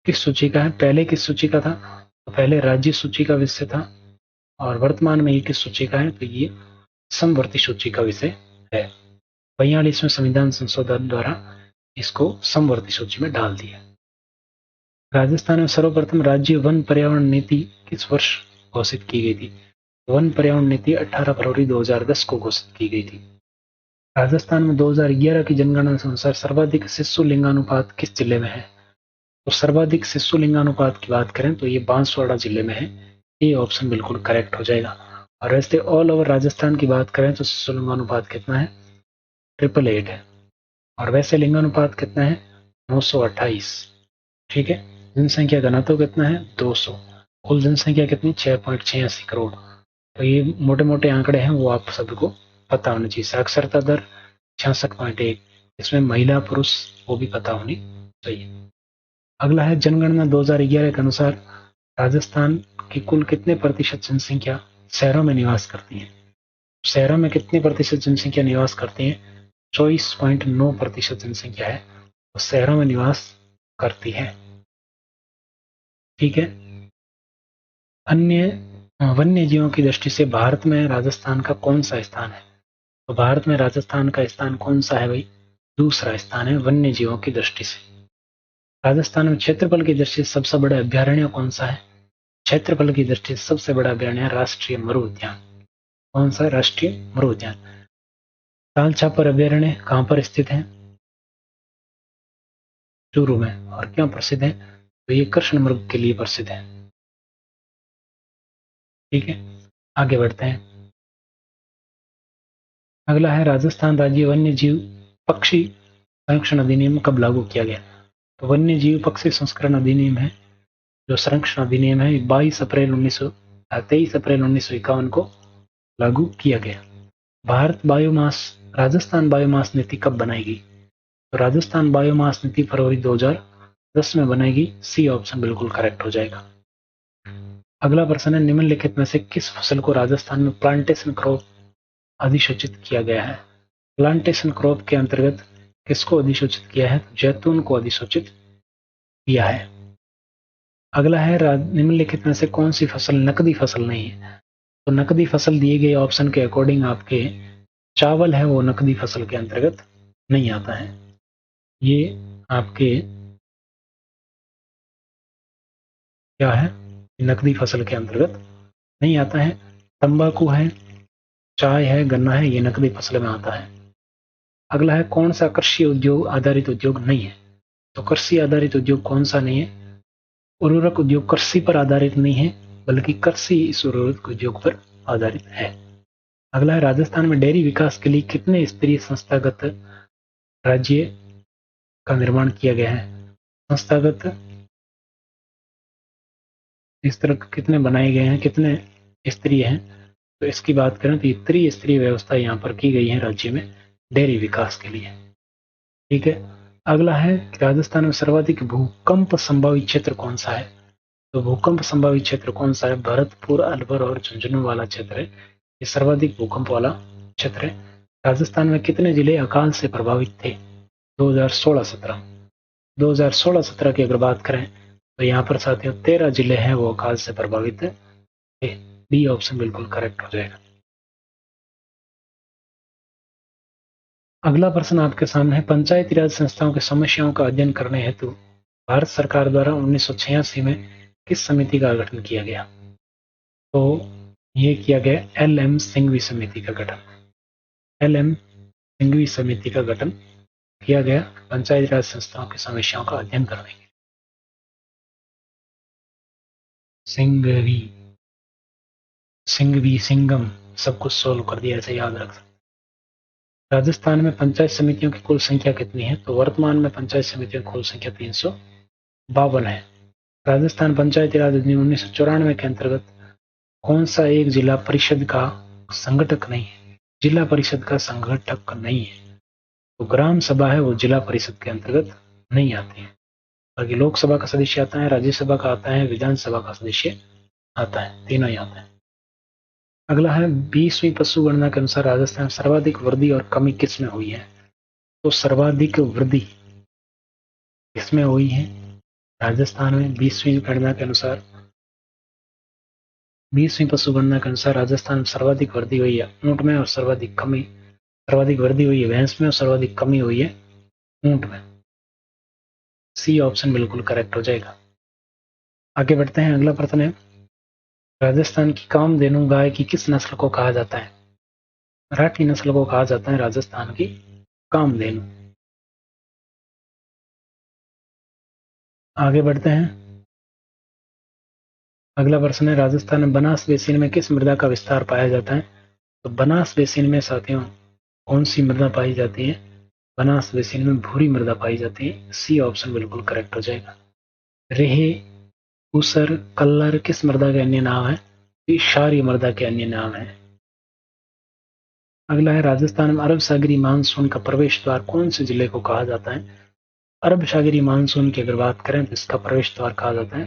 किस सूची का है? पहले किस सूची का था? तो पहले राज्य सूची का विषय था, और वर्तमान में ये किस सूची का है? तो ये समवर्ती सूची का विषय है। 42वें संविधान संशोधन द्वारा इसको समवर्ती सूची में डाल दिया। राजस्थान में सर्वप्रथम राज्य वन पर्यावरण नीति किस वर्ष घोषित की गई थी? वन पर्यावरण नीति 18 फरवरी 2010 को घोषित की गई थी। राजस्थान में 2011 की जनगणना के अनुसार सर्वाधिक शिशु लिंगानुपात किस जिले में है? तो सर्वाधिक शिशु लिंगानुपात की बात करें तो ये बांसवाड़ा जिले में है। ये ऑप्शन बिल्कुल करेक्ट हो जाएगा। और वैसे ऑल ओवर राजस्थान की बात करें तो शिशु लिंगानुपात कितना है? 888 है। और वैसे लिंगानुपात कितना है? 928। ठीक है। जनसंख्या घनत्व कितना है? 200। कुल जनसंख्या कितनी? 6.86 करोड़। तो ये मोटे मोटे आंकड़े हैं, वो आप सभी को पता होना चाहिए। साक्षरता दर 66.1। इसमें महिला पुरुष वो भी पता होनी चाहिए। अगला है, जनगणना 2011 के अनुसार राजस्थान की कुल कितने प्रतिशत जनसंख्या शहरों में निवास करती है? शहरों में कितने प्रतिशत जनसंख्या निवास करती है? 24.9% जनसंख्या है वो शहरों में निवास करती है। ठीक है। अन्य वन्य जीवों की दृष्टि से भारत में राजस्थान का कौन सा स्थान है? तो भारत में राजस्थान का स्थान कौन सा है भाई? दूसरा स्थान है वन्य जीवों की दृष्टि से। राजस्थान में क्षेत्रफल की दृष्टि से सबसे बड़ा अभ्यारण्य कौन सा है? क्षेत्रफल की दृष्टि से सबसे बड़ा अभ्यारण्य राष्ट्रीय मरु उद्यान। कौन सा? राष्ट्रीय मरु उद्यान। ताल छापर अभ्यारण्य कहाँ पर स्थित है? चूरू में। और क्यों प्रसिद्ध है? तो ये कृष्ण मृग के लिए प्रसिद्ध है। ठीक है, आगे बढ़ते हैं। अगला है, राजस्थान राज्य वन्य जीव पक्षी संरक्षण अधिनियम कब लागू किया गया? तो वन्य जीव पक्षी संस्करण अधिनियम है, जो संरक्षण अधिनियम है, 23 अप्रैल 1951 को लागू किया गया। भारत बायोमास राजस्थान बायोमास नीति कब बनाएगी? तो राजस्थान बायोमास नीति फरवरी 2010 में बनेगी। सी ऑप्शन बिल्कुल करेक्ट हो जाएगा। अगला प्रश्न है, निम्नलिखित में से किस फसल को राजस्थान में प्लांटेशन क्रॉप अधिसूचित किया गया है? प्लांटेशन क्रॉप के अंतर्गत किसको अधिसूचित किया है? जैतून को अधिसूचित किया है। अगला है, निम्नलिखित में से कौन सी फसल नकदी फसल नहीं है? तो नकदी फसल दिए गए ऑप्शन के अकॉर्डिंग आपके चावल है वो नकदी फसल के अंतर्गत नहीं आता है। ये आपके क्या है? नकदी फसल के अंतर्गत नहीं आता है। तंबाकू है, चाय है, गन्ना है, ये नकदी फसल में आता है। अगला है, कौन सा कृषि उद्योग आधारित उद्योग नहीं है? तो कृषि आधारित उद्योग कौन सा नहीं है? उर्वरक उद्योग कृषि पर आधारित नहीं है, बल्कि कृषि इस उर्वरक उद्योग पर आधारित है। अगला है, राजस्थान में डेयरी विकास के लिए कितने स्तरीय संस्थागत राज्य का निर्माण किया गया है? संस्थागत इस तरह कितने बनाए गए हैं, कितने स्तरीय हैं? तो इसकी बात करें तो त्रिस्तरीय व्यवस्था यहाँ पर की गई है राज्य में डेयरी विकास के लिए। ठीक है। अगला है कि राजस्थान में सर्वाधिक भूकंप संभावित क्षेत्र कौन सा है? तो भूकंप संभावित क्षेत्र कौन सा है? भरतपुर, अलवर और झुंझुनू वाला क्षेत्र है, ये सर्वाधिक भूकंप वाला क्षेत्र है। राजस्थान में कितने जिले अकाल से प्रभावित थे 2016-17? 2016-17 की अगर बात करें तो यहाँ पर साथियों 13 जिले हैं वो अकाल से प्रभावित थे। डी ऑप्शन बिल्कुल करेक्ट हो जाएगा। अगला प्रश्न आपके सामने है, पंचायती राज संस्थाओं की समस्याओं का अध्ययन करने हेतु भारत सरकार द्वारा 1986 में किस समिति का गठन किया गया? तो ये किया गया एल एम सिंघवी समिति का गठन। एल एम सिंघवी समिति का गठन किया गया पंचायती राज संस्थाओं की समस्याओं का अध्ययन करने के लिए। सिंघवी, सिंघवी, सिंगम, सब कुछ सोल्व कर दिया, ऐसे याद रख सकते। राजस्थान में पंचायत समितियों की कुल संख्या कितनी है? तो वर्तमान में पंचायत समितियों की कुल संख्या 352 है। राजस्थान पंचायती राज अधिनियम 1994 के अंतर्गत कौन सा एक जिला परिषद का संगठक नहीं है? जिला परिषद का संगठक नहीं है, तो ग्राम सभा है वो जिला परिषद के अंतर्गत नहीं आती है। बाकी लोकसभा का सदस्य आता है, राज्यसभा का आता है, विधानसभा का सदस्य आता है, तीनों ही आता है। अगला है 20वीं पशु गणना के अनुसार राजस्थान में सर्वाधिक वृद्धि और कमी किसमें हुई है? तो सर्वाधिक वृद्धि किसमें हुई है? राजस्थान में 20वीं गणना के अनुसार, 20वीं पशु गणना के अनुसार राजस्थान में सर्वाधिक वृद्धि हुई है ऊंट में, और सर्वाधिक वृद्धि हुई है भैंस में, और सर्वाधिक कमी हुई है ऊंट में। सी ऑप्शन बिल्कुल करेक्ट हो जाएगा। आगे बढ़ते हैं, अगला प्रश्न है, राजस्थान की कामधेनु गाय की किस नस्ल को कहा जाता है? मराठी नस्ल को कहा जाता है राजस्थान की कामधेनु। आगे बढ़ते हैं, अगला प्रश्न है, राजस्थान में बनास बेसिन में किस मृदा का विस्तार पाया जाता है? तो बनास बेसिन में साथियों कौन सी मृदा पाई जाती है? बनास बेसिन में भूरी मृदा पाई जाती है। सी ऑप्शन बिल्कुल करेक्ट हो जाएगा। रेहे, ऊसर, कल्लर किस मृदा के अन्य नाम है? ये क्षारीय मृदा के अन्य नाम है। अगला है, राजस्थान में अरब सागरी मानसून का प्रवेश द्वार कौन से जिले को कहा जाता है? अरब सागरी मानसून की अगर बात करें तो इसका प्रवेश द्वार कहा जाता है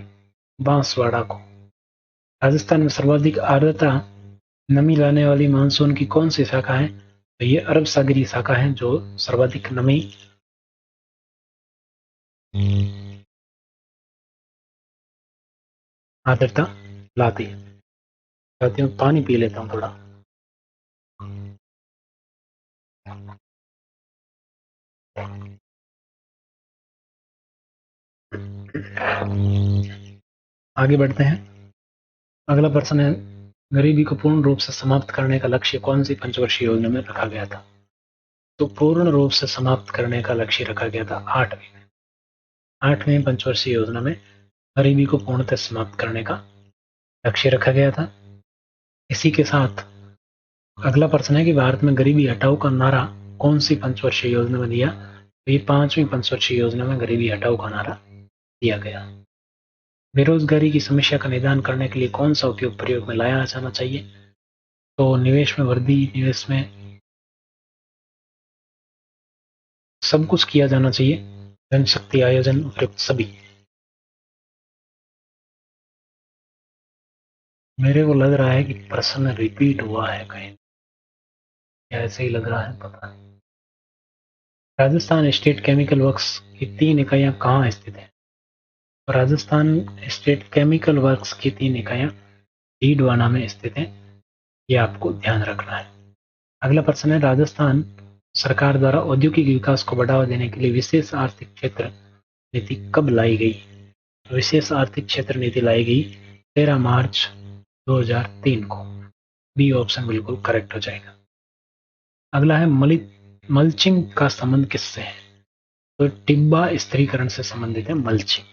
बांसवाड़ा को। राजस्थान में सर्वाधिक आर्द्रता नमी लाने वाली मानसून की कौन सी शाखा है? तो ये अरब सागरी शाखा है जो सर्वाधिक नमी आर्द्रता लाती है। साथियों पानी पी लेता हूँ थोड़ा। आगे बढ़ते हैं, अगला प्रश्न है, गरीबी को पूर्ण रूप से समाप्त करने का लक्ष्य कौन सी पंचवर्षीय योजना में रखा गया था? तो पूर्ण रूप से समाप्त करने का लक्ष्य रखा गया था 8वीं पंचवर्षीय योजना में गरीबी को पूर्णतः समाप्त करने का लक्ष्य रखा गया था। इसी के साथ अगला प्रश्न है कि भारत में गरीबी हटाओ का नारा कौन सी पंचवर्षीय योजना में दिया? तो ये 5वीं पंचवर्षीय योजना में गरीबी हटाओ का नारा दिया गया। बेरोजगारी की समस्या का निदान करने के लिए कौन सा उपाय प्रयोग में लाया जाना चाहिए? तो निवेश में वृद्धि, निवेश में सब कुछ किया जाना चाहिए, जनशक्ति आयोजन उपयुक्त सभी। मेरे को लग रहा है कि प्रश्न रिपीट हुआ है कहीं, ऐसे ही लग रहा है, पता नहीं। राजस्थान स्टेट केमिकल वर्क्स की 3 इकाइयां कहाँ स्थित है? राजस्थान स्टेट केमिकल वर्क्स की 3 इकाइयां डीडवाना में स्थित है, ये आपको ध्यान रखना है। अगला प्रश्न है, राजस्थान सरकार द्वारा औद्योगिक विकास को बढ़ावा देने के लिए विशेष आर्थिक क्षेत्र नीति कब लाई गई? विशेष आर्थिक क्षेत्र नीति लाई गई 13 मार्च 2003 को। बी ऑप्शन बिल्कुल करेक्ट हो जाएगा। अगला है, मल्चिंग का संबंध किससे है? तो टिब्बा स्थिरीकरण से संबंधित है मल्चिंग।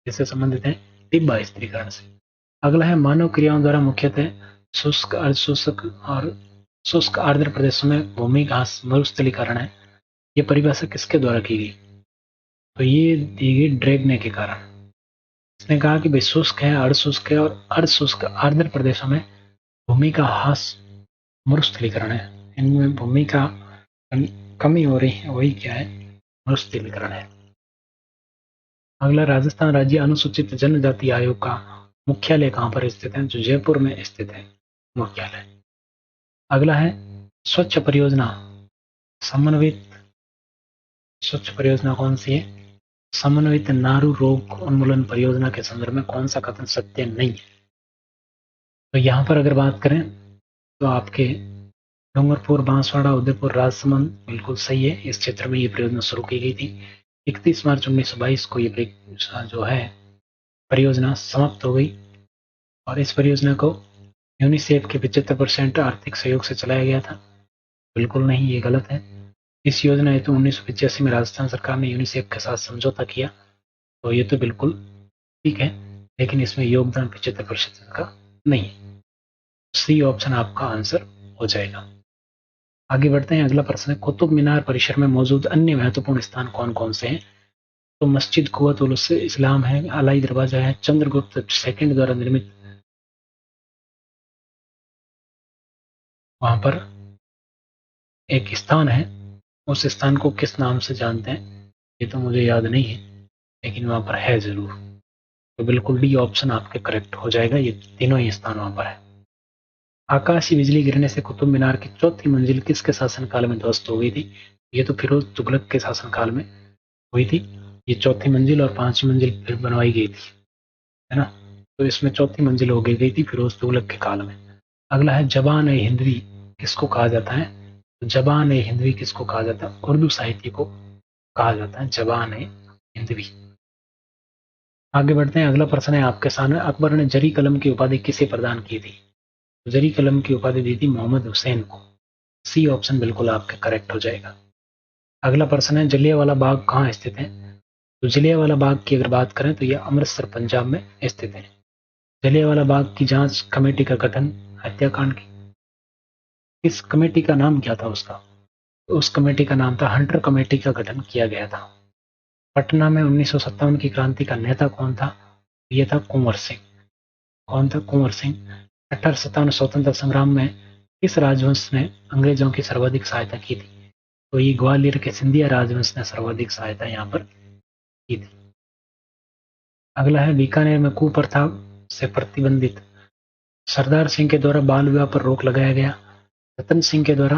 किससे संबंधित है? टिब्बा स्थिरीकरण से। अगला है, मानव क्रियाओं द्वारा मुख्यतः शुष्क, अर्धशुष्क और शुष्क आर्द्र प्रदेशों में भूमि घास मरुस्थलीकरण है, ये परिभाषा किसके द्वारा की गई? तो ये दी गई ड्रेगने के कारण। इसने कहा कि भाई शुष्क है, अर्धशुष्क है, और अर्धशुष्क आर्द्र प्रदेशों में भूमि का ह्रास मरुस्थलीकरण है, इनमें भूमि का कमी हो रही है, वही क्या है? मरुस्थलीकरण है। अगला, राजस्थान राज्य अनुसूचित जनजाति आयोग का मुख्यालय कहाँ पर स्थित है? जो जयपुर में स्थित है मुख्यालय। अगला है, स्वच्छ परियोजना समन्वित, स्वच्छ परियोजना कौन सी है? समन्वित नारू रोग उन्मूलन परियोजना के संदर्भ में कौन सा कथन सत्य नहीं है? तो यहाँ पर अगर बात करें तो आपके डूंगरपुर, बांसवाड़ा, उदयपुर, राजसमंद बिल्कुल सही है। इस क्षेत्र में ये परियोजना शुरू की गई थी। 31 मार्च 1922 को ये जो है परियोजना समाप्त हो गई, और इस परियोजना को यूनिसेफ के 75% आर्थिक सहयोग से चलाया गया था। बिल्कुल नहीं, ये गलत है। इस योजना हेतु 1985 में राजस्थान सरकार ने यूनिसेफ के साथ समझौता किया, तो ये तो बिल्कुल ठीक है। लेकिन इसमें योगदान 75% का नहीं है। सी ऑप्शन आपका आंसर हो जाएगा। आगे बढ़ते हैं। अगला प्रश्न है, कुतुब मीनार परिसर में मौजूद अन्य महत्वपूर्ण स्थान कौन कौन से हैं? तो मस्जिद कुव्वत उल इस्लाम है, अलाई दरवाजा है, चंद्रगुप्त सेकंड द्वारा निर्मित वहां पर एक स्थान है, उस स्थान को किस नाम से जानते हैं? ये तो मुझे याद नहीं है, लेकिन वहां पर है जरूर। तो बिल्कुल डी ऑप्शन आपके करेक्ट हो जाएगा, ये तीनों ही स्थान वहां पर है। आकाशीय बिजली गिरने से कुतुब मीनार की चौथी मंजिल किसके शासनकाल में ध्वस्त हो गई थी? ये तो फिरोज तुगलक के शासनकाल में हुई थी। ये चौथी मंजिल और पांचवी मंजिल फिर बनवाई गई थी, है ना। तो इसमें चौथी मंजिल हो गई थी फिरोज तुगलक के काल में। अगला है, जबान ए हिंदवी किसको कहा जाता है? तो जबान ए हिंदवी किसको कहा जाता है? उर्दू साहित्य को कहा जाता है जबान ए हिंदवी। आगे बढ़ते हैं। अगला प्रश्न है आपके सामने, अकबर ने जरी कलम की उपाधि किसे प्रदान की थी? तो जरी कलम की उपाधि दी थी मोहम्मद हुसैन को। सी ऑप्शन बिल्कुल आपके करेक्ट हो जाएगा। अगला प्रश्न है, जलियांवाला बाग कहाँ स्थित है? तो जलियांवाला बाग की अगर बात करें तो यह अमृतसर पंजाब में स्थित है। जलियांवाला बाग की जांच कमेटी का गठन हत्याकांड की इस कमेटी का नाम क्या था उसका? तो उस कमेटी का नाम था हंटर कमेटी का गठन किया गया था। पटना में 1957 की क्रांति का नेता कौन था? ये था कुंवर सिंह। कौन था? कुंवर सिंह। 1857 स्वतंत्रता संग्राम में किस राजवंश ने अंग्रेजों की सर्वाधिक सहायता की थी? तो ये ग्वालियर के सिंधिया राजवंश ने सर्वाधिक सहायता यहाँ पर की थी। अगला है, बीकानेर में कुप्रथा से प्रतिबंधित सरदार सिंह के द्वारा बाल विवाह पर रोक लगाया गया, रतन सिंह के द्वारा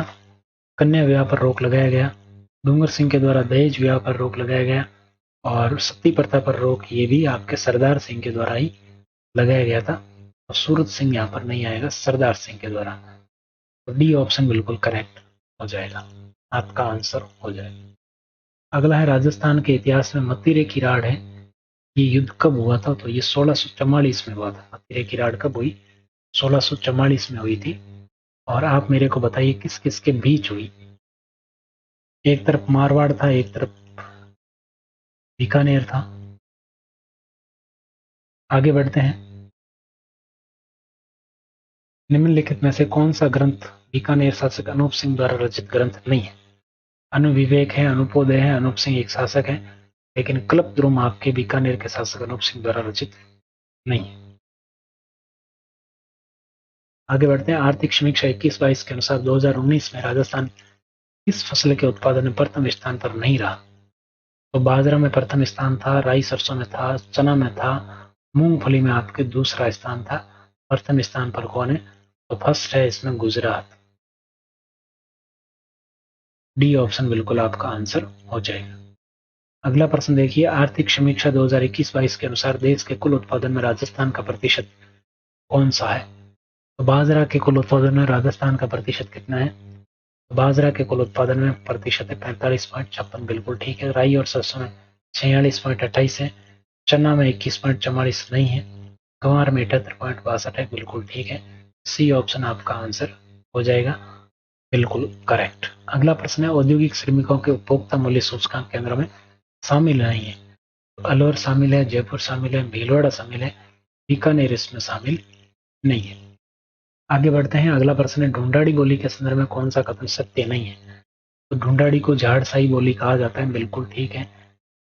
कन्या विवाह पर रोक लगाया गया, डूंगर सिंह के द्वारा दहेज विवाह पर रोक लगाया गया और सती प्रथा पर रोक ये भी आपके सरदार सिंह के द्वारा ही लगाया गया था। और सूरत सिंह यहाँ पर नहीं आएगा, सरदार सिंह के द्वारा। तो डी ऑप्शन बिल्कुल करेक्ट हो जाएगा, आपका आंसर हो जाएगा। अगला है, राजस्थान के इतिहास में मतीरे की राड़ है, ये युद्ध कब हुआ था? तो ये 1644 में हुआ था। मतीरे की राड़ कब हुई? 1644 में हुई थी। और आप मेरे को बताइए किस किस के बीच हुई? एक तरफ मारवाड़ था, एक तरफ बीकानेर था। आगे बढ़ते हैं। निम्नलिखित में से कौन सा ग्रंथ बीकानेर शासक अनूप सिंह द्वारा रचित ग्रंथ नहीं है? अनुविवेक है, अनुपोदय है, अनूप सिंह एक शासक है, लेकिन कल्पद्रुम आपके बीकानेर के शासक अनूप सिंह द्वारा रचित नहीं है। आगे बढ़ते हैं। आर्थिक समीक्षा 21-22 के अनुसार 2019 में राजस्थान किस फसल के उत्पादन में प्रथम स्थान पर नहीं रहा? तो बाजरा में प्रथम स्थान था, राई सरसों में था, चना में था, मूंगफली में आपके दूसरा स्थान था। प्रथम स्थान पर कौन है? तो फर्स्ट है इसमें गुजरात। डी ऑप्शन बिल्कुल आपका आंसर हो जाएगा। अगला प्रश्न देखिए, आर्थिक समीक्षा 2021-22 के अनुसार देश के कुल उत्पादन में राजस्थान का प्रतिशत कौन सा है? तो बाजरा के कुल उत्पादन में राजस्थान का प्रतिशत कितना है? तो बाजरा के कुल उत्पादन में प्रतिशत है 45.56, बिल्कुल ठीक है। राई और सरसों में 46.28 है, चना में 21.44 नहीं है, गंवार में 78.62 है, बिल्कुल ठीक है। सी ऑप्शन आपका आंसर हो जाएगा, बिल्कुल करेक्ट। अगला प्रश्न है, औद्योगिक श्रमिकों के उपभोक्ता मूल्य सूचकांक केंद्र में शामिल नहीं है। तो अलवर शामिल है, जयपुर शामिल है, भीलवाड़ा शामिल है, बीकानेर इसमें शामिल नहीं है। आगे बढ़ते हैं। अगला प्रश्न है, ढूंढाड़ी बोली के संदर्भ में कौन सा कथन सत्य नहीं है? तो ढूंढाड़ी को झाड़साई बोली कहा जाता है, बिल्कुल ठीक है।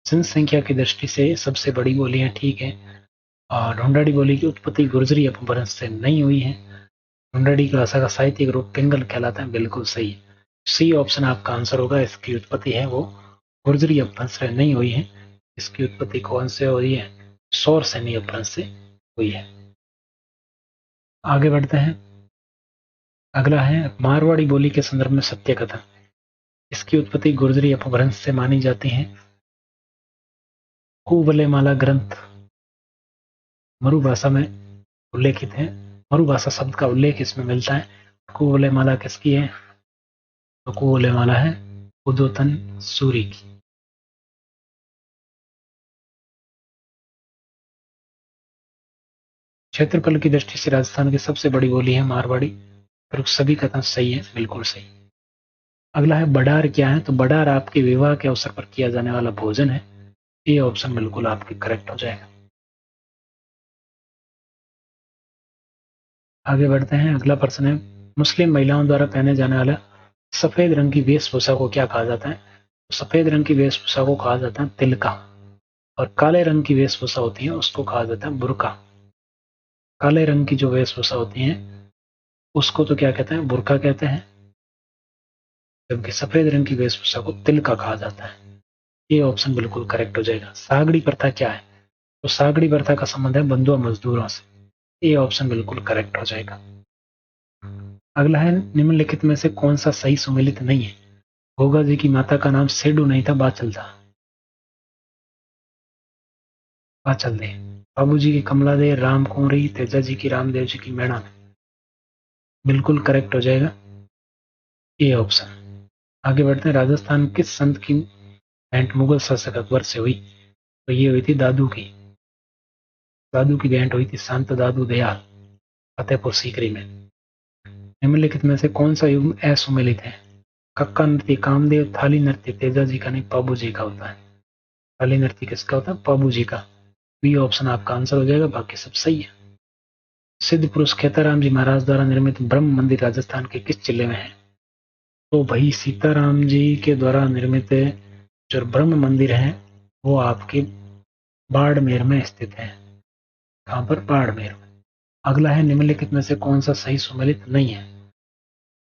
जनसंख्या की दृष्टि से सबसे बड़ी बोली है, ठीक है। और ढूंढाड़ी बोली की उत्पत्ति गुर्जरी अपभ्रंश से नहीं हुई है। ढूंढाड़ी की भाषा का साहित्यिक रूप पिंगल कहलाता है, बिल्कुल सही है। सी ऑप्शन आपका आंसर होगा। इसकी उत्पत्ति है वो गुर्जरी अपभ्रंश से नहीं हुई है। इसकी उत्पत्ति कौन से हुई है? सौर सैनी अपभ्रंश से हुई है। आगे बढ़ते हैं। अगला है, मारवाड़ी बोली के संदर्भ में सत्य कथन। इसकी उत्पत्ति गुर्जरी अपभ्रंश से मानी जाती है। कुवलयमाला ग्रंथ मरुभाषा में उल्लेखित है। मरुभाषा शब्द का उल्लेख इसमें मिलता है। कुवलयमाला किसकी है? तो कुवलयमाला है उद्योतन सूरी की। क्षेत्रफल की दृष्टि से राजस्थान की सबसे बड़ी बोली है मारवाड़ी। पर सभी कथन सही है, बिल्कुल सही। अगला है, बडार क्या है? तो बडार आपके विवाह के अवसर पर किया जाने वाला भोजन है। ये ऑप्शन बिल्कुल आपके करेक्ट हो जाएगा। आगे बढ़ते हैं। अगला प्रश्न है, मुस्लिम महिलाओं द्वारा पहने जाने वाला सफेद रंग की वेशभूषा को क्या कहा जाता है? तो सफेद रंग की वेशभूषा को कहा जाता है तिलका, और काले रंग की वेशभूषा होती है उसको कहा जाता है बुर्का। काले रंग की जो वेशभूषा होती है उसको तो क्या कहते हैं? बुर्का कहते हैं, जबकि सफेद रंग की वेशभूषा को तिलका कहा जाता है। ये ऑप्शन बिल्कुल करेक्ट हो जाएगा। सागड़ी प्रथा क्या है? तो सागड़ी प्रथा का संबंध है बंधुआ मजदूरों से। ये ऑप्शन बिल्कुल करेक्ट हो जाएगा। अगला है, निम्नलिखित में से कौन सा सही सुमेलित नहीं है? गोगा जी की माता का नाम सेडू नहीं था, बाचल था। बाचल दे। बाबू जी की कमला दे, राम कुंवरी, तेजा जी की रामदेव जी की मैणा। बिल्कुल करेक्ट हो जाएगा ये ऑप्शन। आगे बढ़ते हैं। राजस्थान किस संत की भेंट मुगल शासक अकबर से हुई? तो ये हुई थी दादू की। दादू की भेंट हुई थी संत दादू दयाल, फतेहपुर सीकरी में। निम्नलिखित में से कौन सा युग्म असुमेलित है? कक्का नृत्य कामदेव, थाली नृत्य तेजा जी का नहीं पाबू जी का होता है। थाली नृत्य किसका होता है? पाबू जी का। बी ऑप्शन आपका आंसर हो जाएगा, बाकी सब सही है। सिद्ध पुरुष खेताराम जी महाराज द्वारा निर्मित ब्रह्म मंदिर राजस्थान के किस जिले में है? तो भाई सीताराम जी के द्वारा निर्मित जो ब्रह्म मंदिर है वो आपके बाड़मेर में स्थित है। कहाँ पर? बाड़मेर में। अगला है, निम्नलिखित में से कौन सा सही सुमेलित नहीं है?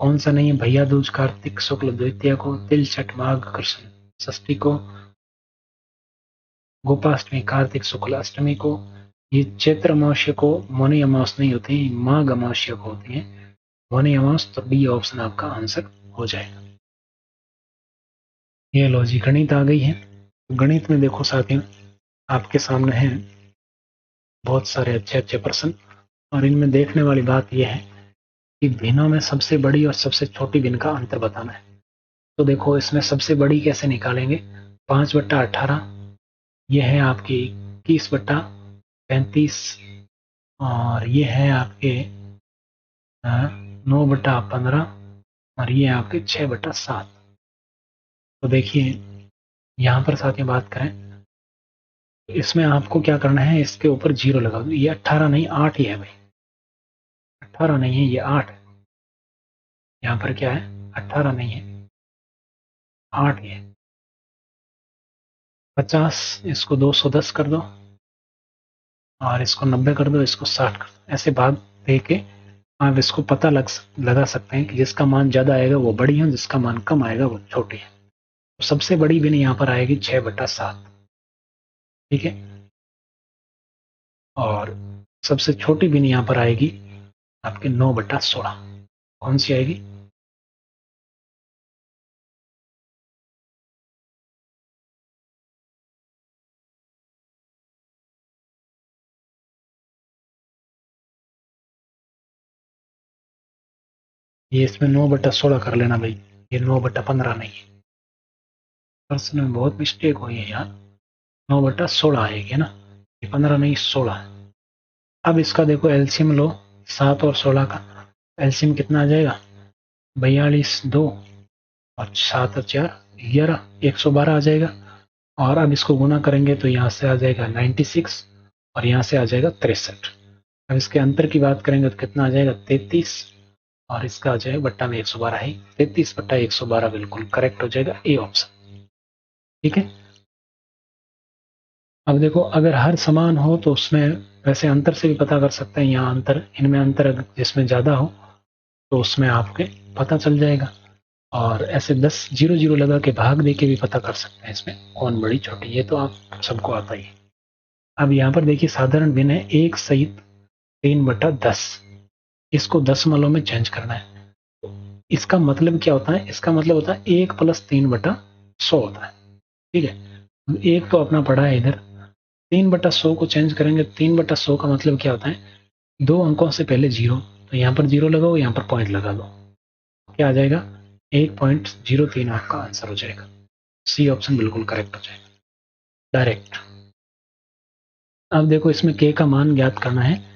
कौन सा नहीं है? भैया दूज कार्तिक शुक्ल द्वितीया को, तिल छठ माघ कृष्ण षष्ठी को, गोपाष्टमी कार्तिक शुक्ल अष्टमी को, ये चैत्र अमावस्या को, मौनी अमावस नहीं होती, माघ अमावस्या को होती है मौनी अमावस। तो बी ऑप्शन आपका आंसर हो जाएगा। ये लो जी, गणित आ गई है। गणित में देखो साथियों, आपके सामने है बहुत सारे अच्छे अच्छे प्रश्न, और इनमें देखने वाली बात यह है कि भिन्नों में सबसे बड़ी और सबसे छोटी भिन्न का अंतर बताना है। तो देखो इसमें सबसे बड़ी कैसे निकालेंगे? 5/18, यह है आपकी 21/35, और ये है आपके 9/15, और ये आपके 6/7। तो देखिए यहाँ पर साथियों बात करें तो इसमें आपको क्या करना है, इसके ऊपर 0 लगा दो। ये 18 नहीं 8 ही है भाई, 18 नहीं है, ये 8 है। यहाँ पर क्या है? 18 नहीं है, 8 है। 50, इसको 210 कर दो, और इसको 90 कर दो, इसको 60 कर दो। ऐसे भाग दे के आप इसको पता लगा सकते हैं कि जिसका मान ज्यादा आएगा वो बड़ी है, जिसका मान कम आएगा वो छोटी है। तो सबसे बड़ी बिन यहाँ पर आएगी 6/7, ठीक है। और सबसे छोटी बिन यहाँ पर आएगी आपके 9/16। कौन सी आएगी? ये इसमें 9/16 कर लेना भाई, ये 9/15 नहीं है। प्रश्न में बहुत मिस्टेक हुई है यार, 9/16 आएगी ना, ये 15 नहीं 16 है। अब इसका देखो एलसीएम लो, 7 और 16 का एलसीएम कितना आ जाएगा? 42 2, और 7 और 4 11, 112 आ जाएगा। और अब इसको गुना करेंगे तो यहाँ से आ जाएगा 96, और यहाँ से आ जाएगा 63। अब इसके अंतर की बात करेंगे तो कितना आ जाएगा? 33, और इसका आ जाएगा बट्टा में 112 है, 33/112 बिल्कुल करेक्ट हो जाएगा, ए ऑप्शन, ठीक है। अब देखो अगर हर समान हो तो उसमें वैसे अंतर से भी पता कर सकते हैं, यहाँ अंतर, इनमें अंतर जिसमें ज्यादा हो तो उसमें आपके पता चल जाएगा। और ऐसे 10 0 0 लगा के भाग दे के भी पता कर सकते हैं इसमें कौन बड़ी छोटी, ये तो आप सबको आता ही है। अब यहाँ पर देखिए साधारण भिन्न है 1 सहित 3/10, इसको दशमलव में चेंज करना है। इसका मतलब क्या होता है? इसका मतलब होता है 1 + 3/100 होता है, ठीक है। एक तो अपना पड़ा है इधर, 3/100 को चेंज करेंगे, 3/100 का मतलब क्या होता है? 2 अंकों से पहले 0, तो यहाँ पर 0 लगाओ, यहाँ पर पॉइंट लगा दो, क्या आ जाएगा? 1.03 आपका आंसर हो जाएगा। सी ऑप्शन बिल्कुल करेक्ट हो जाएगा डायरेक्ट। अब देखो इसमें k का मान ज्ञात करना है,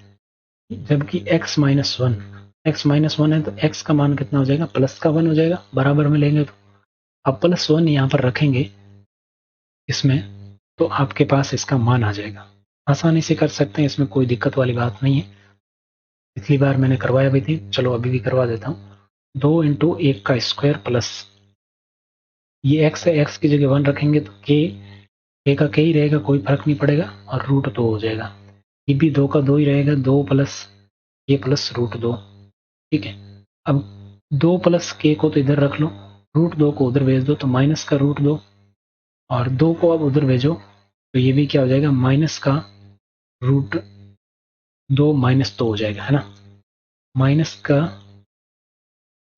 जबकि x-1 है तो x का मान कितना हो जाएगा? +1 हो जाएगा, बराबर में लेंगे तो। अब +1 यहाँ पर रखेंगे इसमें, तो आपके पास इसका मान आ जाएगा। आसानी से कर सकते हैं, इसमें कोई दिक्कत वाली बात नहीं है। पिछली बार मैंने करवाया भी थी, चलो अभी भी करवा देता हूँ। 2 इंटू 1 का स्क्वायर प्लस ये x है, x की जगह 1 रखेंगे तो k का k ही रहेगा, कोई फर्क नहीं पड़ेगा, और रूट 2 हो जाएगा। ये भी 2 का 2 ही रहेगा, 2 प्लस k प्लस रूट 2। ठीक है, अब 2 प्लस k को तो इधर रख लो, रूट 2 को उधर भेज दो तो माइनस का रूट 2, और 2 को अब उधर भेजो तो ये भी क्या हो जाएगा, माइनस का रूट 2 माइनस 2 हो जाएगा, है ना, माइनस का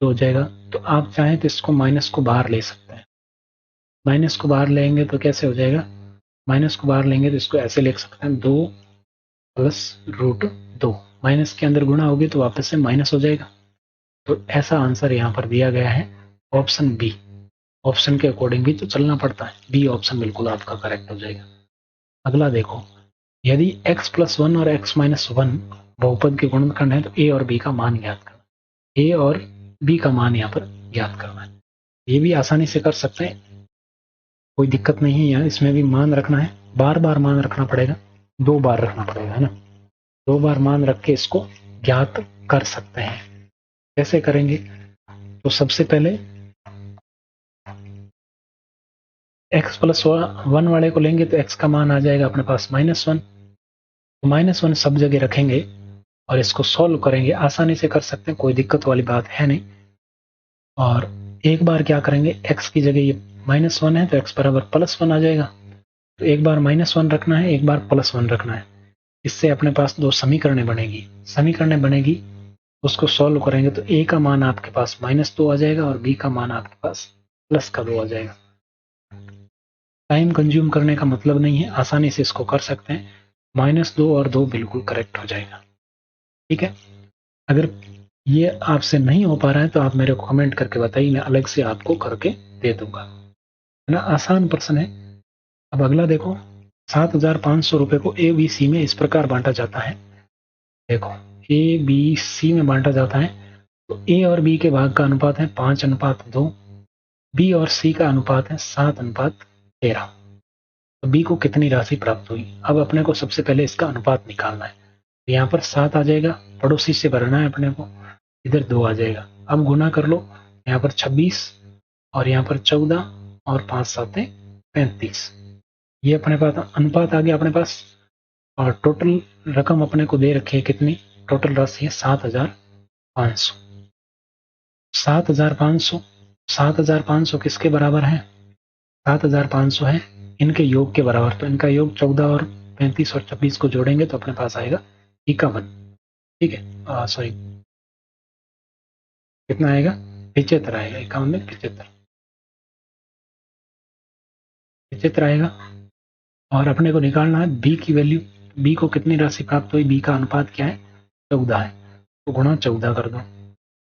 2 हो जाएगा। तो आप चाहें तो इसको माइनस को बाहर ले सकते हैं, माइनस को बाहर लेंगे तो कैसे हो जाएगा, माइनस को बाहर लेंगे तो इसको ऐसे लिख सकते हैं, 2 प्लस रूट 2, माइनस के अंदर गुणा होगी तो वापस से माइनस हो जाएगा। तो ऐसा आंसर यहाँ पर दिया गया है ऑप्शन बी। ऑप्शन के अकॉर्डिंग भी तो चलना पड़ता है, बी ऑप्शन बिल्कुल आपका करेक्ट हो जाएगा। अगला देखो, यदि x प्लस 1 और x माइनस 1 बहुपद के गुणनखंड है तो a और b का मान ज्ञात करना, a और b का मान यहाँ पर ज्ञात करना है। ये भी आसानी से कर सकते हैं, कोई दिक्कत नहीं है। यहाँ इसमें भी मान रखना है, बार बार मान रखना पड़ेगा, 2 बार रखना पड़ेगा, है ना, 2 बार मान रख के इसको ज्ञात कर सकते हैं। कैसे करेंगे, तो सबसे पहले x प्लस 1 वाले को लेंगे तो x का मान आ जाएगा अपने पास -1, तो -1 सब जगह रखेंगे और इसको सॉल्व करेंगे, आसानी से कर सकते हैं, कोई दिक्कत वाली बात है नहीं। और एक बार क्या करेंगे, x की जगह ये -1 है तो x बराबर +1 आ जाएगा, तो एक बार -1 रखना है, एक बार +1 रखना है। इससे अपने पास 2 समीकरणें बनेगी, समीकरणें बनेगी उसको सॉल्व करेंगे तो a का मान आपके पास -2 आ जाएगा और b का मान आपके पास +2 आ जाएगा। टाइम कंज्यूम करने का मतलब नहीं है, आसानी से इसको कर सकते हैं, -2 और 2 बिल्कुल करेक्ट हो जाएगा। ठीक है, अगर ये आपसे नहीं हो पा रहा है तो आप मेरे को कमेंट करके बताइए, मैं अलग से आपको करके दे दूंगा, है ना, आसान प्रश्न है। अब अगला देखो, 7,500 रुपए को ए बी सी में इस प्रकार बांटा जाता है। देखो, ए बी सी में बांटा जाता है तो ए और बी के भाग का अनुपात है 5:2, बी और सी का अनुपात है 7:13। तो बी को कितनी राशि प्राप्त हुई, अब अपने को सबसे पहले इसका अनुपात निकालना है। तो यहाँ पर 7 आ जाएगा, पड़ोसी से भरना है अपने को, इधर 2 आ जाएगा, अब गुना कर लो, यहाँ पर 26 और यहाँ पर 14 और 5 7 35, ये अपने पास अनुपात आ गया अपने पास। और टोटल रकम अपने को दे रखी है कितनी, टोटल राशि है 7,500। 7,500, 7,500 किसके बराबर है, 7,500 है इनके योग के बराबर, तो इनका योग 14 और 35 और 26 को जोड़ेंगे तो अपने पास आएगा 51। ठीक है, सॉरी कितना आएगा, 75 आएगा, 51 में 75, 75 आएगा। और अपने को निकालना है बी की वैल्यू, बी को कितनी राशि प्राप्त हुई, बी का अनुपात क्या है, 14 है, तो गुणा 14 कर दो,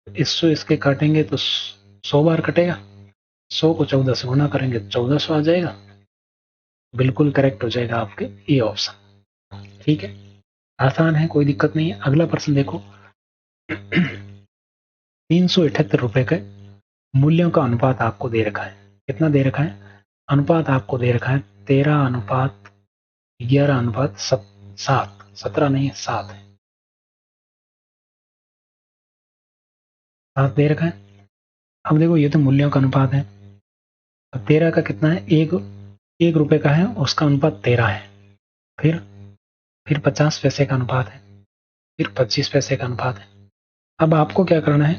इससे इसके काटेंगे तो 100 बार कटेगा, 100 को 14 से गुणा करेंगे तो 1400 आ जाएगा, बिल्कुल करेक्ट हो जाएगा आपके ये ऑप्शन। ठीक है, आसान है, कोई दिक्कत नहीं है। अगला प्रश्न देखो, 378 रुपए के मूल्यों का अनुपात आपको दे रखा है, कितना दे रखा है, अनुपात आपको दे रखा है 13:11:7, 17 नहीं है 7 है, 7 दे रखा है। अब देखो ये तो मूल्यों का अनुपात है, अब 13 का कितना है, एक रुपए का है, उसका अनुपात 13 है, फिर 50 पैसे का अनुपात है, फिर 25 पैसे का अनुपात है। अब आपको क्या करना है,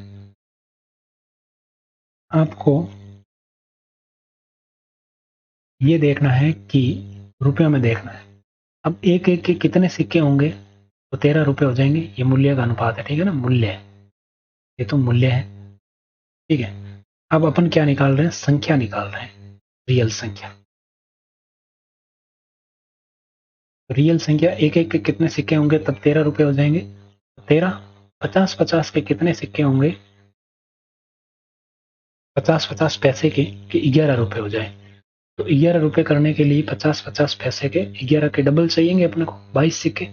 आपको ये देखना है कि रुपयों में देखना है। अब एक एक के कितने सिक्के होंगे तो 13 रुपए हो जाएंगे, ये मूल्य का अनुपात है, ठीक है ना, मूल्य है, ये तो मूल्य है। ठीक है, अब अपन क्या निकाल रहे हैं, संख्या निकाल रहे हैं, रियल संख्या। रियल संख्या एक एक के कितने सिक्के होंगे तब 13 रुपए हो जाएंगे, 13, 50 के कितने सिक्के होंगे, 50 पैसे के 11 रुपए हो जाए, तो 11 रुपए करने के लिए 50 पैसे के 11 के डबल चाहिए अपने को, 22 सिक्के,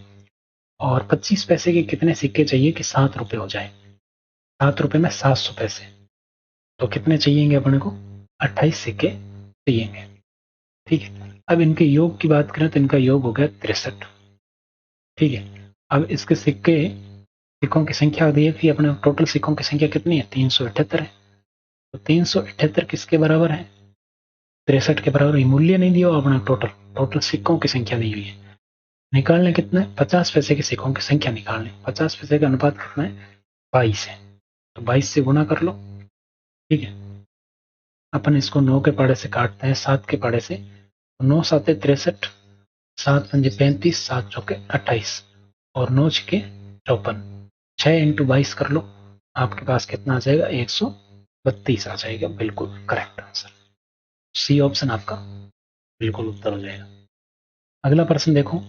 और 25 पैसे के कितने सिक्के चाहिए कि 7 रुपए हो जाए, 7 रुपए में 700 पैसे, तो कितने चाहिए अपने को, 28 सिक्के चाहिए। ठीक है, अब इनके योग की बात करें तो इनका योग हो गया 63। ठीक है, अब इसके सिक्के सिक्कों की संख्या दी थी अपने, टोटल सिक्कों की संख्या कितनी है? 378 है। तो 378 किसके बराबर है? 63 के बराबर। मूल्य नहीं दिया अपना, टोटल सिक्कों की संख्या दी हुई है। निकालने कितने? 50 पैसे के सिक्कों की संख्या निकालने। 50 पैसे का अनुपात कितना है? 22 है। तो 22 से गुणा कर लो। ठीक है, अपन इसको 9 के पाड़े से काटते हैं 7 के पाड़े से। 9 साते 63, 7 पंजे 35, 7 चौके 28 और 9 छके 54। 6 इंटू 22 कर लो, आपके पास कितना आ जाएगा? 132 आ जाएगा। बिल्कुल करेक्ट आंसर, सी ऑप्शन आपका बिल्कुल उत्तर हो जाएगा। अगला प्रश्न देखो,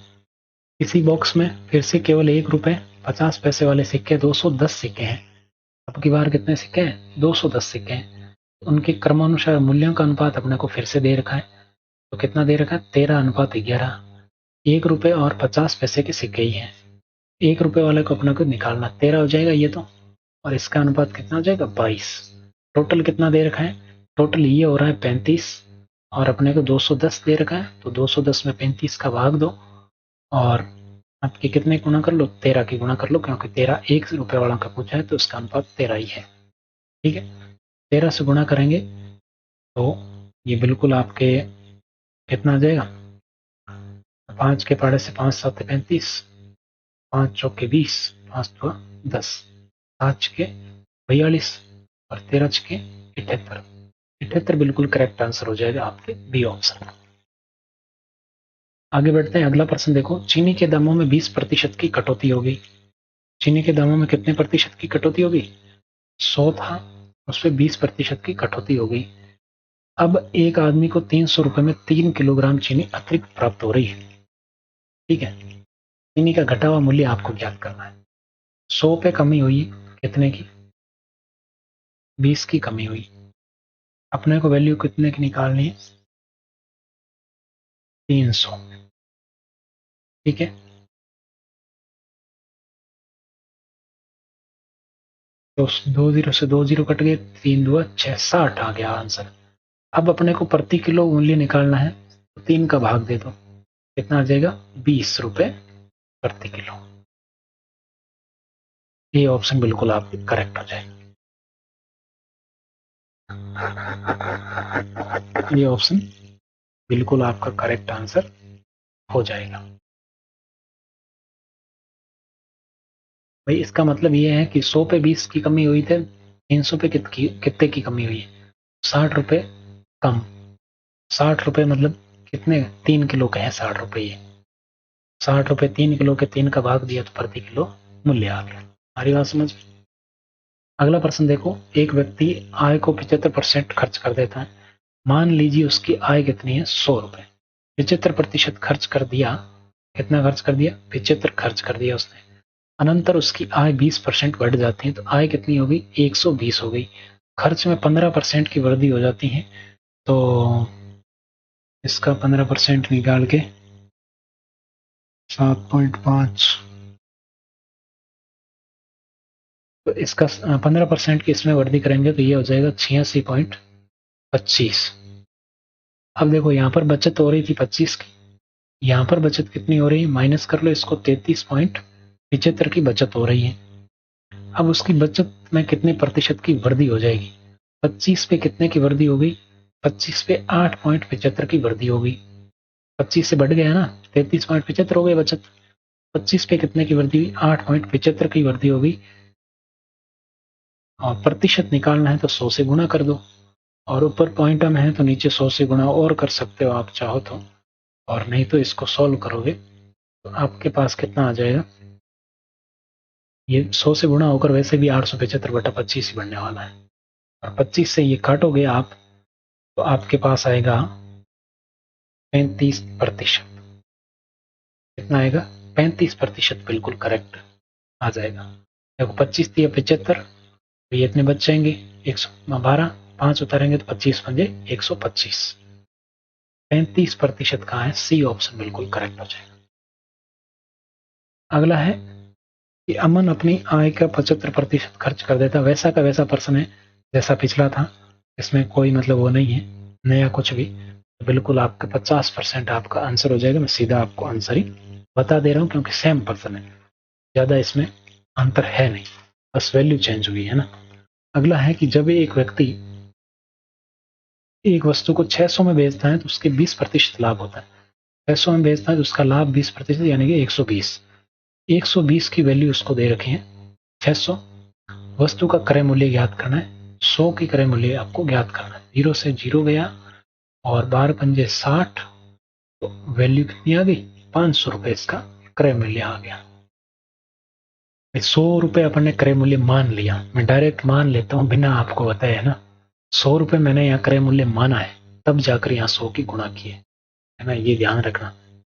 इसी बॉक्स में फिर से केवल 1 रुपए 50 पैसे वाले सिक्के 210 सिक्के हैं। अब की बार कितने सिक्के हैं? 210 सिक्के हैं। उनके क्रमानुसार मूल्यों का अनुपात अपने को फिर से दे रखा है। तो कितना दे रखा है? 13:11। 1 रुपए और 50 पैसे के सिक्के ही हैं। 1 रुपए वाले को अपने को निकालना, 13 हो जाएगा ये तो, और इसका अनुपात कितना हो जाएगा? 22। टोटल कितना दे रखा है? टोटल ये हो रहा है 35 और अपने को 210 दे रखा है। तो 210 में 35 का भाग दो और आपके कितने गुणा कर लो? 13 की गुणा कर लो, क्योंकि 13 1 रुपए वाला का पूछा है तो इसका अनुपात 13 ही है। ठीक है, 13 से गुणा करेंगे तो ये बिल्कुल आपके कितना आ जाएगा? 5 के पाड़े से 5 7 35, 5 चौके 20, 5 2 10, 7 छके 42 और 13 छके 78। 78 बिल्कुल करेक्ट आंसर हो जाएगा आपके बी ऑप्शन। आगे बढ़ते हैं, अगला प्रश्न देखो, चीनी के दामों में 20% की कटौती होगी। चीनी के दामों में कितने प्रतिशत की कटौती होगी? 100 था, उस पर 20% की कटौती हो गई। अब एक आदमी को 300 रुपए में 3 किलोग्राम चीनी अतिरिक्त प्राप्त हो रही है। ठीक है, चीनी का घटा हुआ मूल्य आपको ज्ञात करना है। 100 पे कमी हुई, कितने की? 20 की कमी हुई। अपने को वैल्यू कितने की निकालनी है? 300। ठीक है, तो 2 जीरो से 2 जीरो कट गए, 3 2 6, 60 आ गया आंसर। अब अपने को प्रति किलो मूल्य निकालना है, तो 3 का भाग दे दो, कितना आ जाएगा? 20 रुपए प्रति किलो। ये ऑप्शन बिल्कुल आप करेक्ट हो जाएगा। ये ऑप्शन बिल्कुल आपका करेक्ट आंसर हो जाएगा। भाई इसका मतलब ये है कि 100 पे 20 की कमी हुई थी, 300 पे कितने की कमी हुई है? 60 रुपए कम। 60 रुपए मतलब कितने? 3 किलो के हैं 60 रुपए। ये 60 रुपए 3 किलो के, 3 का भाग दिया तो प्रति किलो मूल्य आ गया। हमारी बात समझ। अगला प्रश्न देखो, एक व्यक्ति आय को 75% खर्च कर देता है। मान लीजिए उसकी आय कितनी है? 100 रुपए। 75% खर्च कर दिया। कितना खर्च कर दिया? 75 खर्च कर दिया उसने। अनंतर उसकी आय 20% बढ़ जाती है, तो आय कितनी हो गई? 120 हो गई। खर्च में 15% की वृद्धि हो जाती है, तो इसका 15% निकाल के 7.5, तो इसका 15% की इसमें वृद्धि करेंगे तो ये हो जाएगा 86.25। अब देखो यहाँ पर बचत हो रही थी 25 की, यहाँ पर बचत कितनी हो रही है? माइनस कर लो इसको, 33.75 की बचत हो रही है। अब उसकी बचत में कितने प्रतिशत की वृद्धि हो जाएगी? 25 पे कितने की वृद्धि हो गई? 25 पे 8.75 की वृद्धि हो गई। 25 से बढ़ गया ना, 33.75 हो गई बचत। 25 पे कितने की वृद्धि हुई? 8.75 की वृद्धि हो गई। और प्रतिशत निकालना है तो 100 से गुणा कर दो, और ऊपर पॉइंट में है तो नीचे 100 से गुणा और कर सकते हो आप चाहो तो, और नहीं तो इसको सॉल्व करोगे तो आपके पास कितना आ जाएगा? ये 100 से गुणा होकर वैसे भी 875/25 ही बनने वाला है, और 25 से ये काटोगे आप तो आपके पास आएगा 35%। कितना आएगा? 35% बिल्कुल करेक्ट आ जाएगा। देखो 25 दिया 75, तो ये इतने बच जाएंगे 112, 5 उतारेंगे तो 25 पंजे 125। 35% कहाँ है? सी ऑप्शन बिल्कुल करेक्ट हो जाएगा। अगला है कि अमन अपनी आय का 75% खर्च कर देता। वैसा का वैसा प्रश्न है जैसा पिछला था, इसमें कोई मतलब वो नहीं है नया कुछ भी। तो बिल्कुल आपका 50% आपका आंसर हो जाएगा। मैं सीधा आपको आंसर ही बता दे रहा हूँ क्योंकि सेम पर्सन है, ज्यादा इसमें अंतर है नहीं, बस वैल्यू चेंज हुई है ना। अगला है कि जब एक व्यक्ति एक वस्तु को 600 में बेचता है तो उसके 20% लाभ होता है। 600 में बेचता है तो उसका लाभ 20% यानी कि 120। 120 की वैल्यू उसको दे रखी है 600। वस्तु का क्रय मूल्य ज्ञात करना है, 100 की क्रय मूल्य आपको ज्ञात करना है। 0 से 0 गया और 12 पंजे 60, तो वैल्यू कितनी आ गई? 500 रुपए इसका क्रय मूल्य आ गया। 100 रुपए अपन ने क्रय मूल्य मान लिया, मैं डायरेक्ट मान लेता हूँ बिना आपको बताए, है ना। 100 रुपए मैंने यहाँ क्रय मूल्य माना है, तब जाकर यहाँ 100 की गुणा की है ना, ये ध्यान रखना।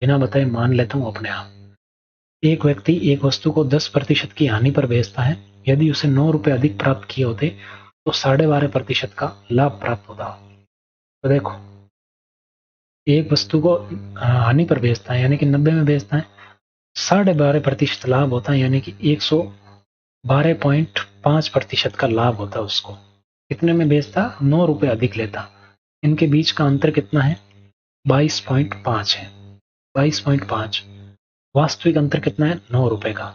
बिना बताए मान लेता हूँ अपने आप। एक व्यक्ति एक वस्तु को 10% की हानि पर बेचता है। यदि उसे 9 रुपए अधिक प्राप्त किए होते तो 12.5% का लाभ प्राप्त होता। तो देखो, एक वस्तु को हानि पर बेचता है यानी कि 90 में बेचता है, 12.5% लाभ होता है यानी कि 112.5% का लाभ होता है उसको। कितने में बेचता? 9 रुपए अधिक लेता। इनके बीच का अंतर कितना है? 22.5 है। 22.5। वास्तविक अंतर कितना है? 9 रुपए का।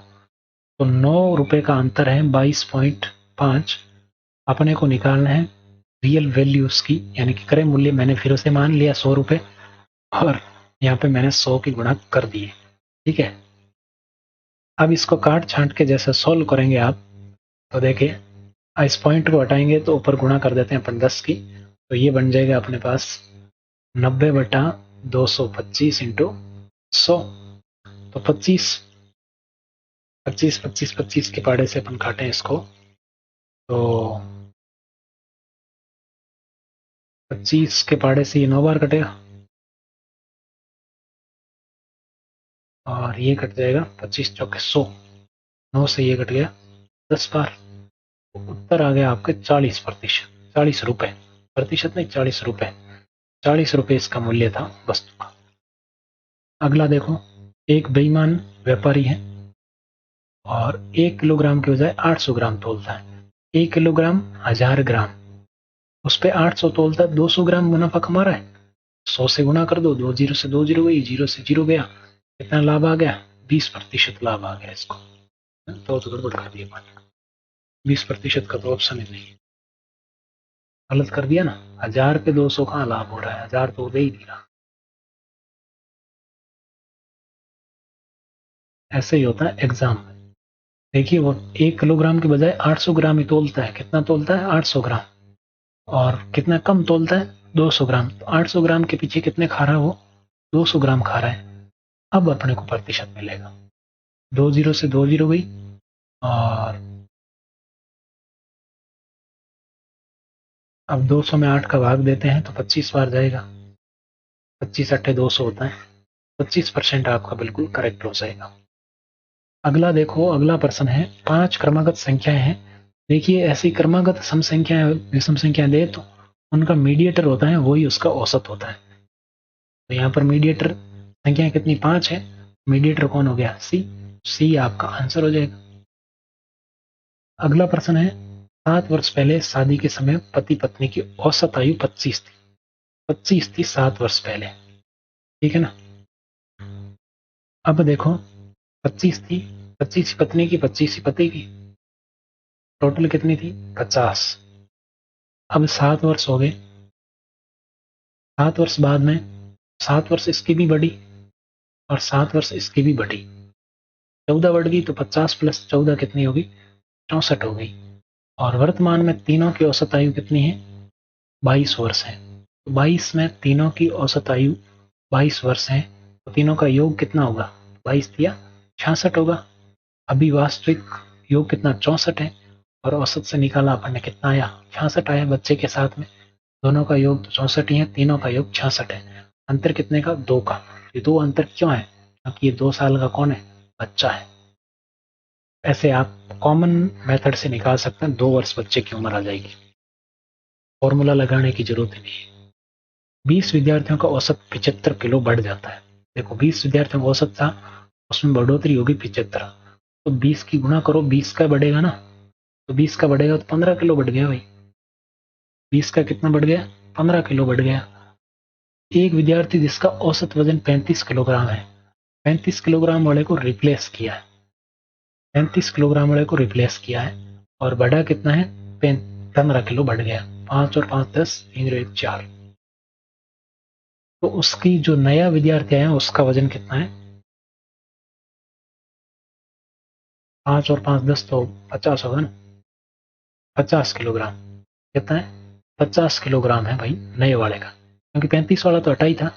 तो 9 रुपए का अंतर है 22.5। अपने को निकालना है रियल वैल्यू उसकी, यानी कि क्रय मूल्य। मैंने फिर से मान लिया 100 रुपए और यहाँ पे मैंने 100 की गुणा कर दी है। ठीक है, अब इसको काट छांट के जैसे सोल्व करेंगे आप, तो देखिए इस पॉइंट को हटाएंगे तो ऊपर गुणा कर देते हैं अपन 10 की, तो ये बन जाएगा अपने पास 90/225 इंटू 100। तो 25 25 25 25 के पाड़े से अपन काटें इसको, तो 25 के पाड़े से ये 9 बार कटेगा और ये कट जाएगा 25 चौके 100। 9 से ये कट गया 10 बार। तो उत्तर आ गया आपके 40%, 40 रुपए। प्रतिशत नहीं, 40 रुपए। 40 रुपए इसका मूल्य था वस्तु का। अगला देखो, एक बेईमान व्यापारी है और 1 किलोग्राम के बजाय 800 ग्राम तोलता है। 1 किलोग्राम 1000 ग्राम, उस पर 800 तोलता है, 200 ग्राम मुनाफा कमा रहा है। 100 से गुणा कर दो, 2 जीरो से 2 जीरो गई, 0 से 0 गया, कितना लाभ आ गया? 20% लाभ आ गया इसको। तो गड़बड़ कर दिया पानी, 20% का तो ऑप्शन ही नहीं है, गलत कर दिया ना। 1000 पे 200 कहाँ लाभ हो रहा है? 1000 तो दे ही नहीं रहा। ऐसे ही होता है एग्जाम में। देखिए, वो 1 किलोग्राम के बजाय 800 ग्राम ही तोलता है। कितना तोलता है? 800 ग्राम। और कितना कम तोलता है? 200 ग्राम। तो 800 ग्राम के पीछे कितने खा रहा है वो? 200 ग्राम खा रहा है। अब अपने को प्रतिशत मिलेगा। 2 जीरो से 2 जीरो गई और अब 200 में 8 का भाग देते हैं तो 25 बार जाएगा। 25 अट्ठे 200 होता है। 25% आपका बिल्कुल करेक्ट हो जाएगा। अगला देखो, अगला प्रश्न है 5 क्रमागत संख्याएं हैं। देखिए, ऐसी क्रमागत सम संख्याएं विषम संख्याएं दे तो उनका मीडिएटर होता है, वही उसका औसत होता है। तो यहाँ पर मीडिएटर संख्याएं कितनी? 5 है। मीडिएटर कौन हो गया? सी। सी आपका आंसर हो जाएगा। अगला प्रश्न है, 7 वर्ष पहले शादी के समय पति पत्नी की औसत आयु 25 थी। 25 थी 7 वर्ष पहले, ठीक है ना। अब देखो, 25 थी, 25 पत्नी की, 25 पति की, टोटल कितनी थी? 50। अब 7 वर्ष हो गए, 7 वर्ष बाद में 7 वर्ष इसकी भी बढ़ी और 7 वर्ष इसकी भी बढ़ी, 14 बढ़ गई। तो 50 प्लस 14 कितनी होगी? 64 हो गई। और वर्तमान में तीनों की औसत आयु कितनी है? 22 वर्ष है। तो 22 में तीनों की औसत आयु 22 वर्ष है, तो तीनों का योग कितना होगा? 22 दिया 66 होगा। अभी वास्तविक योग कितना? 64 है। और औसत से निकाला अपन ने, कितना आया? 66 आया बच्चे के साथ में। दोनों का योग तो 64 ही है, तीनों का योग 66 है। अंतर कितने का? 2 का। ये 2 अंतर क्यों है? क्योंकि ये 2 साल का कौन है? बच्चा है। ऐसे आप कॉमन मेथड से निकाल सकते हैं, 2 वर्ष बच्चे की उम्र आ जाएगी, फॉर्मूला लगाने की जरूरत ही नहीं है। 20 विद्यार्थियों का औसत 75 किलो बढ़ जाता है। देखो, 20 विद्यार्थियों का औसत था, उसमें बढ़ोतरी होगी 75। तो 20 की गुणा करो, 20 का बढ़ेगा ना, तो 20 का बढ़ेगा तो 15 किलो बढ़ गया भाई। 20 का कितना बढ़ गया? 15 किलो बढ़ गया। एक विद्यार्थी जिसका औसत वजन 35 किलोग्राम है, 35 किलोग्राम वाले को रिप्लेस किया है। 35 किलोग्राम वाले को रिप्लेस किया है और बढ़ा कितना है, 15 किलो बढ़ गया। 5 और 5 10, 3 और 1 4। तो उसकी जो नया विद्यार्थी आया उसका वजन कितना है, 5 और 5 10 तो 50 होगा ना, 50 किलोग्राम। कितना है, 50 किलोग्राम है भाई नए वाले का, क्योंकि 35 वाला तो हटा ही था।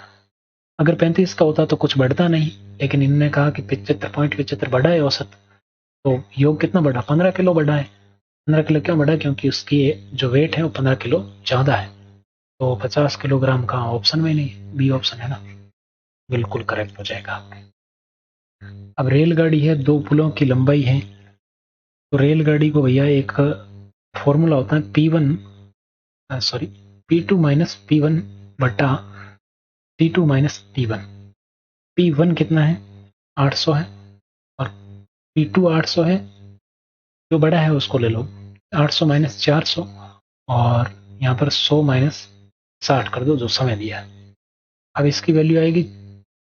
अगर 35 का होता तो कुछ बढ़ता नहीं, लेकिन इन्होंने कहा कि 75.75 बढ़ा है औसत, तो योग कितना बढ़ा, 15 किलो बढ़ा है। 15 किलो क्यों बढ़ा, क्योंकि उसकी जो वेट है वो 15 किलो ज़्यादा है। तो 50 किलोग्राम का ऑप्शन में नहीं, बी ऑप्शन है ना, बिल्कुल करेक्ट हो जाएगा आपके। अब रेलगाड़ी है, दो पुलों की लंबाई है, तो रेलगाड़ी को भैया एक फॉर्मूला होता है P2 माइनस P1 बटा T2 माइनस T1। P1 कितना है, 800 है, और P2 800 है, जो बड़ा है उसको ले लो, 800 माइनस 400, और यहाँ पर 100 माइनस 60 कर दो जो समय दिया है। अब इसकी वैल्यू आएगी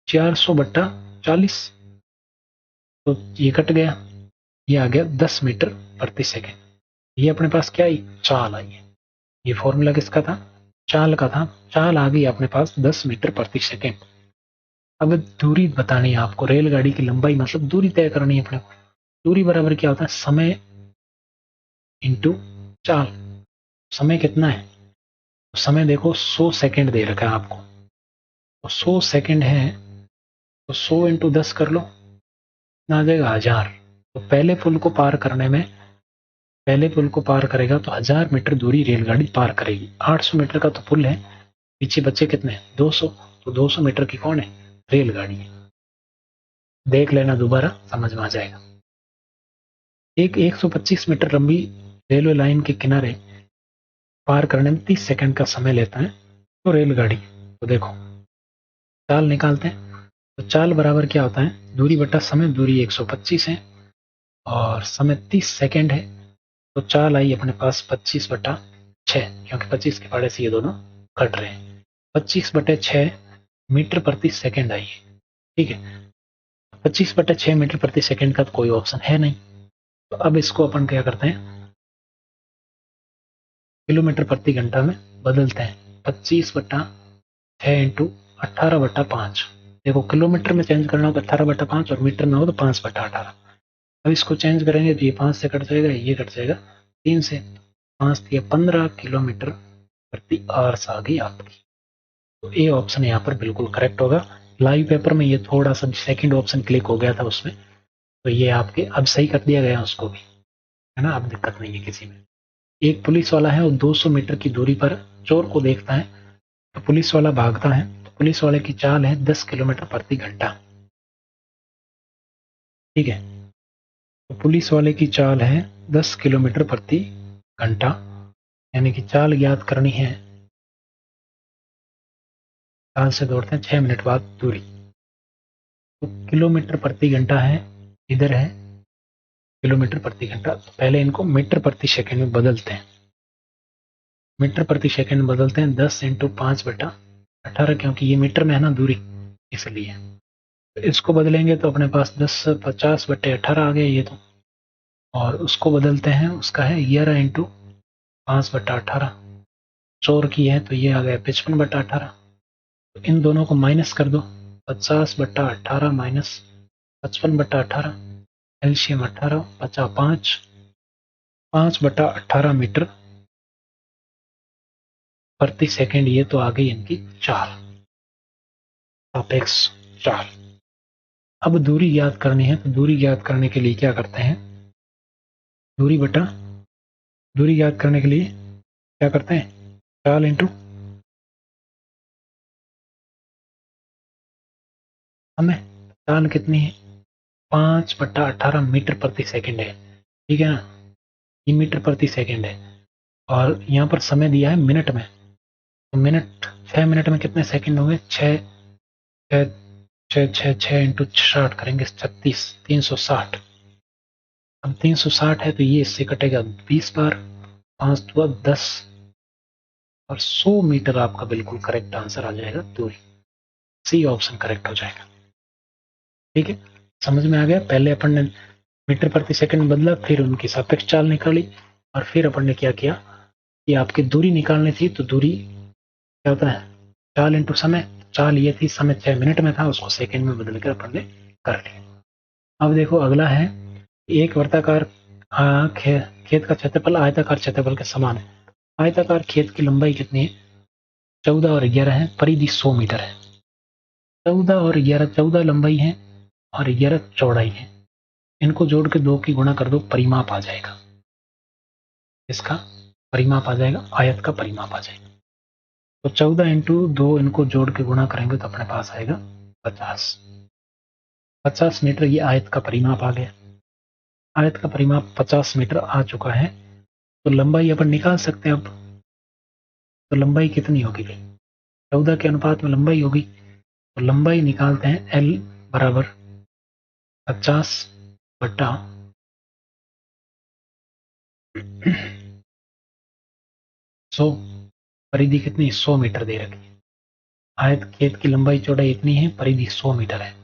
400 बट्टा 40, तो ये कट गया, ये आ गया 10 मीटर प्रति सेकेंड। ये अपने पास क्या आई, चाल आई है। ये फॉर्मूला किसका था, चाल का था। चाल आ गई अपने पास 10 मीटर प्रति सेकेंड। अब दूरी बतानी है आपको, रेलगाड़ी की लंबाई मतलब दूरी तय करनी है अपने को। दूरी बराबर क्या होता है, समय इंटू चाल। समय कितना है, समय देखो 100 सेकेंड दे रखा है आपको, तो 100 सेकेंड है, तो 100 इंटू 10 कर लो, कितना आ जाएगा, 1000। तो पहले पुल को पार करेगा तो 1000 मीटर दूरी रेलगाड़ी पार करेगी। 800 मीटर का तो पुल है, पीछे बच्चे कितने, 200, तो 200 मीटर की कौन है, रेलगाड़ी है। देख लेना दोबारा, समझ में आ जाएगा। एक 125 मीटर लंबी रेलवे लाइन के किनारे पार करने में 30 सेकंड का समय लेता है तो रेलगाड़ी। तो देखो चाल निकालते हैं, तो चाल बराबर क्या होता है, दूरी बटा समय, दूरी 125 है और समय 30 सेकंड है, तो चाल आई अपने पास 25 बटा 6, क्योंकि 25 के पाड़े से ये दोनों कट रहे हैं। 25 बटे 6 मीटर प्रति सेकंड आई है, ठीक है। 25 बटे 6 मीटर प्रति सेकंड का तो कोई ऑप्शन है नहीं, तो अब इसको अपन क्या करते हैं, किलोमीटर प्रति घंटा में बदलते हैं। 25 बटा 6 इंटू 18/5। देखो किलोमीटर में चेंज करना हो तो 18/5, और मीटर में हो तो 5/18। अब इसको चेंज करेंगे तो ये 5 से कट जाएगा, ये कट जाएगा 3 से, 5 दिए 15 किलोमीटर प्रति आवर्स आ गई आपकी। तो ए ऑप्शन यहाँ पर बिल्कुल करेक्ट होगा। लाइव पेपर में ये थोड़ा सा सेकंड ऑप्शन क्लिक हो गया था उसमें, तो ये आपके अब सही कर दिया गया उसको भी, है ना, अब दिक्कत नहीं है किसी में। एक पुलिस वाला है, वो 200 मीटर की दूरी पर चोर को देखता है, तो पुलिस वाला भागता है, तो पुलिस वाले की चाल है 10 किलोमीटर प्रति घंटा, ठीक है। तो पुलिस वाले की चाल है 10 किलोमीटर प्रति घंटा, यानी कि चाल ज्ञात करनी है। चाल से दौड़ते हैं 6 मिनट बाद दूरी, तो किलोमीटर प्रति घंटा है, इधर है किलोमीटर प्रति घंटा, तो पहले इनको मीटर प्रति सेकंड में बदलते हैं। मीटर प्रति सेकंड में बदलते हैं, 10 इंटू 5/18, क्योंकि ये मीटर में है ना दूरी, इसलिए इसको बदलेंगे तो अपने पास 10 50/18 आ गया ये तो। और उसको बदलते हैं, उसका है 11 इंटू 5/18, चोर की है तो ये आ गया 55/18। तो इन दोनों को माइनस कर दो, 50/18 माइनस 55/18, एलसीएम 18, 50 5, 5/18 मीटर प्रति सेकंड, ये तो आ गई इनकी चाल, सापेक्ष चाल। अब दूरी ज्ञात करनी है, तो दूरी ज्ञात करने के लिए क्या करते हैं, दूरी बटा दूरी ज्ञात करने के लिए क्या करते हैं, चाल इंटू समय। चाल कितनी है, 5/18 मीटर प्रति सेकंड है, ठीक है ना, ये मीटर प्रति सेकंड है, और यहाँ पर समय दिया है मिनट में, तो मिनट 6 मिनट में कितने सेकंड होंगे, 6 6 6 6 6 इंटू 60 करेंगे 36, 360। अब 360 है तो ये इससे कटेगा 20 बार, 5 हुआ 10, और 100 मीटर आपका बिल्कुल करेक्ट आंसर आ जाएगा दूरी। सी ऑप्शन करेक्ट हो जाएगा, ठीक है। समझ में आ गया, पहले अपन ने मीटर प्रति सेकंड बदला, फिर उनकी सापेक्ष चाल निकाली, और फिर अपन ने क्या किया कि आपकी दूरी निकालनी थी, तो दूरी क्या होता है, चाल इंटू समय। चाल ये थी, समय 6 मिनट में था, उसको सेकंड में बदल कर अपन ने कर लिया। अब देखो अगला है, एक वर्ताकार खेत का क्षेत्रफल आयताकार क्षेत्रफल के समान है। आयताकार खेत की लंबाई कितनी है, 14 और 11 है, परिधि 100 मीटर है। 14 और 11, 14 लंबाई है और 11 चौड़ाई है। इनको जोड़ के 2 की गुणा कर दो, परिमाप आ जाएगा। इसका परिमाप आ जाएगा, आयत का परिमाप आ जाएगा। तो 14 इंटू 2, इनको जोड़ के गुणा करेंगे तो अपने पास आएगा 50 मीटर। ये आयत का परिमाप आ गया। आयत का परिमाप 50 मीटर आ चुका है। तो लंबाई अपन निकाल सकते हैं अब। तो लंबाई कितनी होगी भाई, 14 के अनुपात में लंबाई होगी। तो लंबाई निकालते हैं, L बराबर 50 बटा 100। परिधि कितनी, 100 मीटर दे रखी है। आयत खेत की लंबाई चौड़ाई इतनी है, परिधि 100 मीटर है।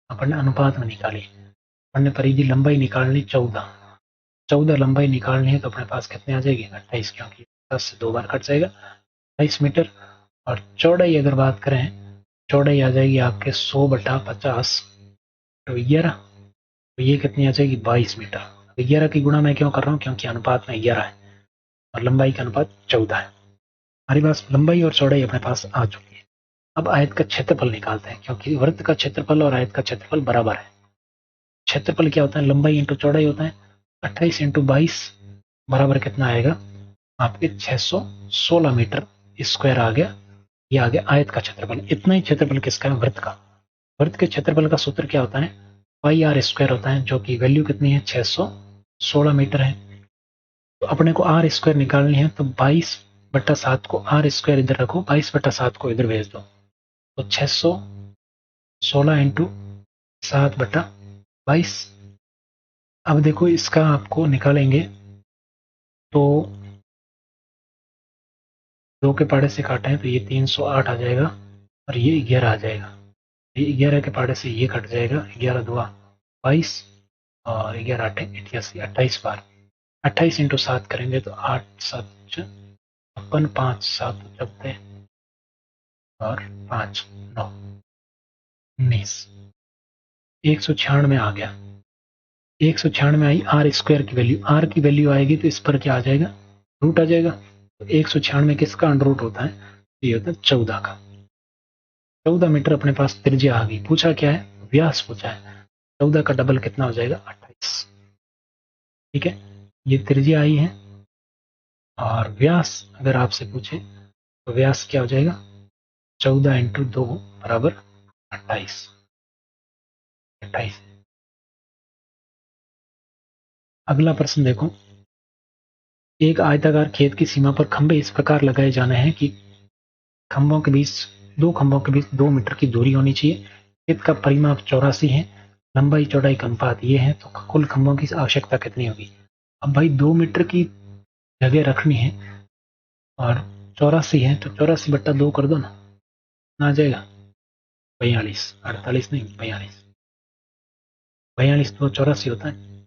अपन ने अनुपात में निकाली, अपन ने परिधि लंबाई निकालनी 14 लंबाई निकालनी है, तो अपने पास कितने आ जाएगी, 28, क्योंकि 10 से 2 बार कट जाएगा, 28 मीटर। और चौड़ाई अगर बात करें, चौड़ाई आ जाएगी आपके 100 बटा 50 तो 11। तो ये कितनी आ जाएगी, 22 मीटर। 11 की गुणा मैं क्यों कर रहा हूँ, क्योंकि अनुपात में 11 है और लंबाई का अनुपात 14 है। हमारे पास लंबाई और चौड़ाई अपने पास आ चुकी है। अब आयत का क्षेत्रफल निकालते हैं, क्योंकि वृत्त का क्षेत्रफल और आयत का क्षेत्रफल बराबर है। क्षेत्रफल क्या होता है, लंबाई इंटू चौड़ाई होता है। 28 इंटू 22 बराबर कितना आएगा आपके 616 मीटर स्क्वायर आ गया। ये आ गया आयत का क्षेत्रफल। इतना ही क्षेत्रफल किसका है, वृत्त का। वृत्त के क्षेत्रफल का सूत्र क्या होता है, पाई आर स्क्वायर होता है, जो कि वैल्यू कितनी है, 616 मीटर है। तो अपने को आर स्क्वायर निकालनी है, तो 22/7 को आर स्क्वायर इधर रखो, 22/7 को इधर भेज दो। तो 616 इंटू 7/22। अब देखो इसका आपको निकालेंगे तो 2 के पाड़े से काटे हैं तो ये 308 आ जाएगा और ये 11 आ जाएगा। ये 11 के पाड़े से ये कट जाएगा, 11 2 22 और 11 8 88, 28 बार। 28 इंटू 7 करेंगे तो 8 7 56, 5 7 90 और 5 9 19, 196 आ गया। 196 आई आर स्क्वायर की वैल्यू। आर की वैल्यू आएगी तो इस पर क्या आ जाएगा, रूट आ जाएगा। तो 196 किसका अंडर रूट होता है, ये होता है 14 का। 14 मीटर अपने पास त्रिज्या आ गई। पूछा क्या है, व्यास पूछा है। 14 का डबल कितना हो जाएगा, 28। ठीक है, ये त्रिज्या आई है। और व्यास अगर आपसे पूछे तो व्यास क्या हो जाएगा, 14 इंटू 2 बराबर 28। अगला प्रश्न देखो, एक आयताकार खेत की सीमा पर खंभे इस प्रकार लगाए जाने हैं कि खंभों के बीच, 2 खंभों के बीच 2 मीटर की दूरी होनी चाहिए। खेत का परिमाप 84 है, लंबाई चौड़ाई का अनुपात ये है, तो कुल खंभों की आवश्यकता कितनी होगी। अब भाई 2 मीटर की जगह रखनी है और 84 है, तो 84/2 कर दो ना, आ जाएगा 42, 48 नहीं 42। 42 तो 84 होता है।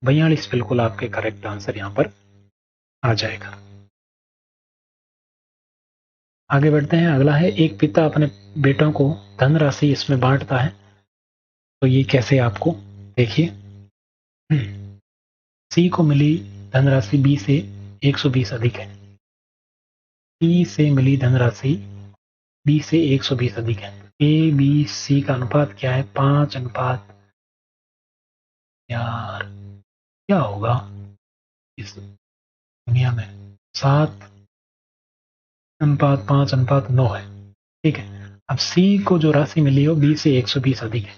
42 बिल्कुल आपके करेक्ट आंसर यहाँ पर आ जाएगा। आगे बढ़ते हैं। अगला है, एक पिता अपने बेटों को धनराशि इसमें बांटता है, तो ये कैसे आपको देखिए। सी को मिली धनराशि बी से 120 अधिक है। सी से मिली धनराशि बी से 120 अधिक है। ए बी सी का अनुपात क्या है, 5 यार क्या होगा इस दुनिया में, 7:5:9 है। ठीक है, अब सी को जो राशि मिली हो बी से 120 अधिक है।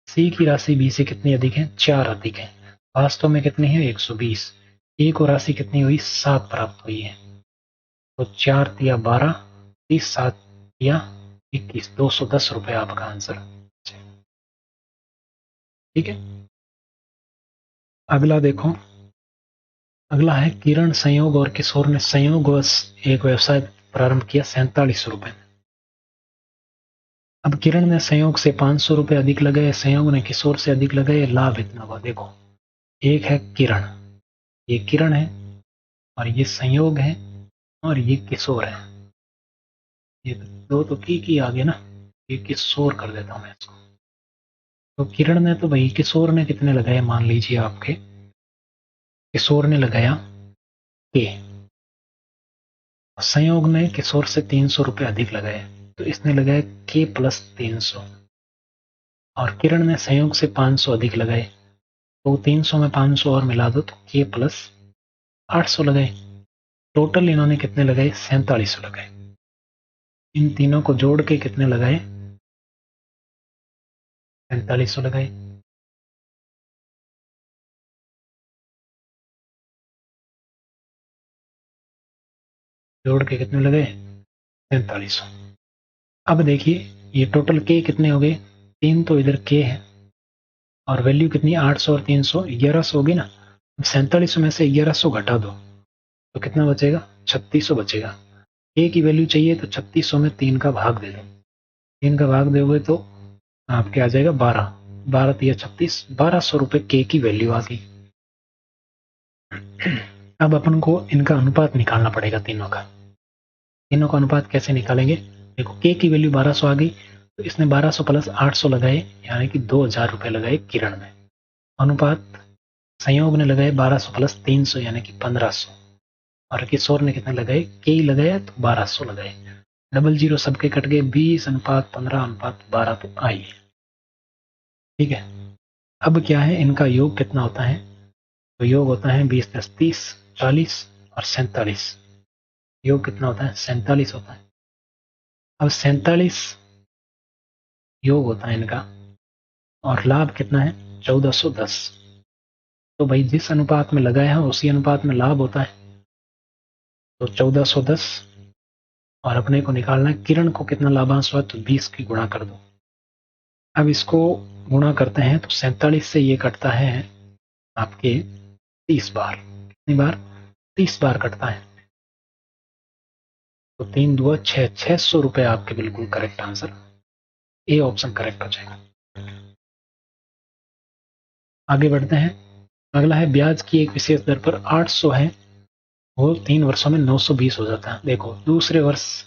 सी की राशि बी से कितनी अधिक है, 4 अधिक है। वास्तव में कितनी है, 120। ए को राशि कितनी हुई, 7 प्राप्त हुई है। तो 4 तिया 12, 30 7 तिया 21, 210 रुपए आपका आंसर। ठीक है, अगला देखो। अगला है, किरण संयोग और किशोर ने संयोगवश एक व्यवसाय प्रारंभ किया 47 रुपए। अब किरण ने संयोग से 500 रुपए अधिक लगाए, संयोग ने किशोर से अधिक लगाए, लाभ इतना हुआ। देखो एक है किरण, ये किरण है, और ये संयोग है, और ये किशोर है। ये दो तो की आ गया ना, ये किशोर कर देता हूं मैं इसको। तो किरण ने तो भाई, किशोर ने कितने लगाए मान लीजिए आपके, किशोर ने लगाया के, संयोग ने किशोर से 300 रुपये अधिक लगाए, तो इसने लगाया के प्लस 300, और किरण ने संयोग से 500 अधिक लगाए, तो 300 में 500 और मिला दो तो के प्लस 800 लगाए। टोटल इन्होंने कितने लगाए, 4700 लगाए। इन तीनों को जोड़ के कितने लगाए, 4700 लगाए। जोड़ के कितने लगाए, 4700। अब देखिए ये टोटल के कितने हो गए, 3 तो इधर के है, और वैल्यू कितनी, 800 और 300, 1100 होगी ना। 4700 में से 1100 घटा दो तो कितना बचेगा, 3600 बचेगा। के की वैल्यू चाहिए तो 3600 में 3 का भाग दे दो, 3 का भाग दोगे तो आपके आ जाएगा 12, 12 तिया 36, 1200 रुपये के की वैल्यू आ गई। अब अपन को इनका अनुपात निकालना पड़ेगा तीनों का। तीनों का अनुपात कैसे निकालेंगे, देखो के की वैल्यू 1200 आ गई, तो इसने 1200 प्लस 800 लगाए, यानी कि 2000 रुपये लगाए किरण ने। अनुपात संयोग ने लगाए 1200 प्लस 300 यानी कि 1500, और किशोर ने कितने लगाए, के ही लगाया तो 1200 लगाए। डबल जीरो सबके कट गए, 20:15:12 तो आई। ठीक है, अब क्या है, इनका योग कितना होता है, तो योग होता है 20 + 30 40 और 47। योग कितना होता है, 47 होता है। अब 47 योग होता है इनका, और लाभ कितना है, 1410। तो भाई जिस अनुपात में लगाया है उसी अनुपात में लाभ होता है, तो 1410। और अपने को निकालना है किरण को कितना लाभांश हुआ, तो 20 की गुणा कर दो। अब इसको गुणा करते हैं तो 47 से ये कटता है आपके 30 बार। कितनी बार, 30 बार कटता है, तो 3 2 6, 600 रुपये आपके बिल्कुल correct answer, A option correct हो जाएगा। आगे बढ़ते हैं, अगला है ब्याज की एक विशेष दर पर 800 है, वो 3 वर्षों में 920 हो जाता है। देखो दूसरे वर्ष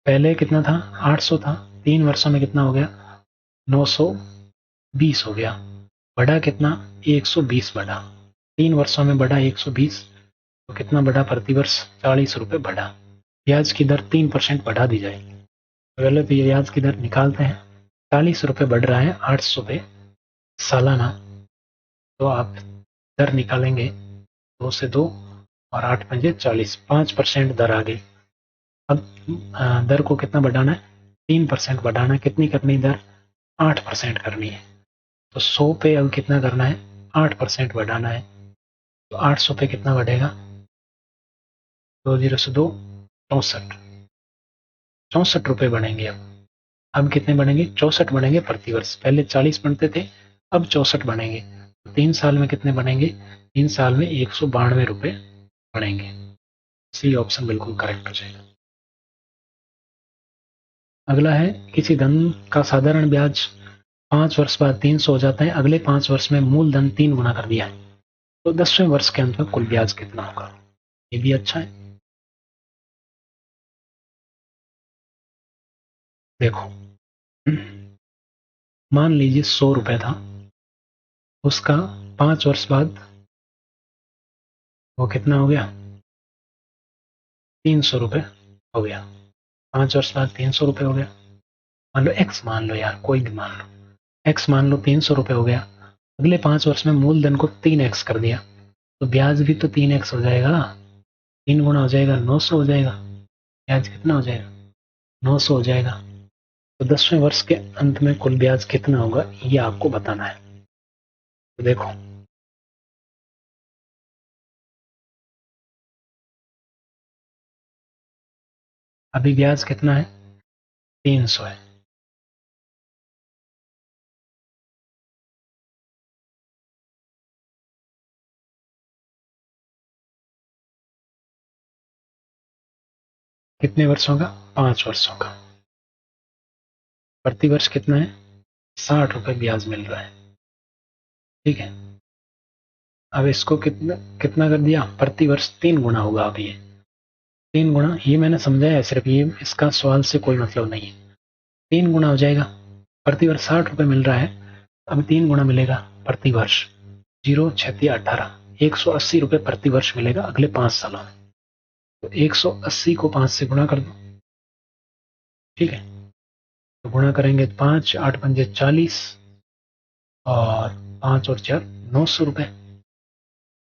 पहले कितना था, 800 था, 3 वर्षों में कितना हो गया, 920 हो गया। बढ़ा कितना, 120 बढ़ा, 3 वर्षों में बढ़ा 120, तो कितना बढ़ा प्रति वर्ष, 40 रुपये बढ़ा। ब्याज की दर 3% बढ़ा दी जाएगी। पहले तो ये ब्याज की दर निकालते हैं, 40 रुपये बढ़ रहा है 800 पे सालाना, तो आप दर निकालेंगे 2 से 2 और 8 पंजे 40, 5% दर आ गई। अब दर को कितना बढ़ाना है, 3% बढ़ाना है। कितनी करनी दर, 8% करनी है, तो 100 पे अब कितना करना है, 8% बढ़ाना है, तो 800 पे कितना बढ़ेगा, 2 जीरो से 2, 64, 64 रुपये बढ़ेंगे। अब कितने बढ़ेंगे, 64 बढ़ेंगे प्रति वर्ष। पहले 40 बनते थे, अब 64 बढ़ेंगे। तो 3 साल में कितने बढ़ेंगे, 3 साल में 192 रुपये बढ़ेंगे। सी ऑप्शन बिल्कुल करेक्ट हो जाएगा। अगला है, किसी धन का साधारण ब्याज 5 वर्ष बाद 300 हो जाता है, अगले 5 वर्ष में मूलधन 3 गुना कर दिया है, तो 10वें वर्ष के अंत में कुल ब्याज कितना होगा। ये भी अच्छा है। देखो मान लीजिए 100 रुपए था, उसका 5 वर्ष बाद वो कितना हो गया, 300 रुपये हो गया। 5 वर्ष बाद 300 रुपये हो गया। मान लो एक्स, मान लो यार कोई भी मान लो, एक्स मान लो 300 रुपये हो गया। अगले 5 वर्ष में मूलधन को 3x कर दिया, तो ब्याज भी तो 3x हो जाएगा, 3 गुना हो जाएगा, 900 हो जाएगा। ब्याज कितना हो जाएगा, 900 हो जाएगा। तो 10वें वर्ष के अंत में कुल ब्याज कितना होगा, ये आपको बताना है। तो देखो अभी ब्याज कितना है, 300 है। कितने वर्षों का, 5 वर्षों का। प्रति वर्ष कितना है, 60 रुपये ब्याज मिल रहा है। ठीक है, अब इसको कितना कितना कर दिया, प्रति वर्ष 3 गुना होगा। अब ये 3 गुना, ये मैंने समझाया है सिर्फ, ये इसका सवाल से कोई मतलब नहीं है। 3 गुना हो जाएगा, प्रति वर्ष 60 रुपये मिल रहा है, अब 3 गुना मिलेगा प्रति वर्ष। 0×6=18, 180 रुपये प्रति वर्ष मिलेगा अगले 5 सालों में। तो 180 को 5 से गुणा कर दो, ठीक है। तो गुणा करेंगे 5, 8×5=40 और 5 और 4 900 रुपये।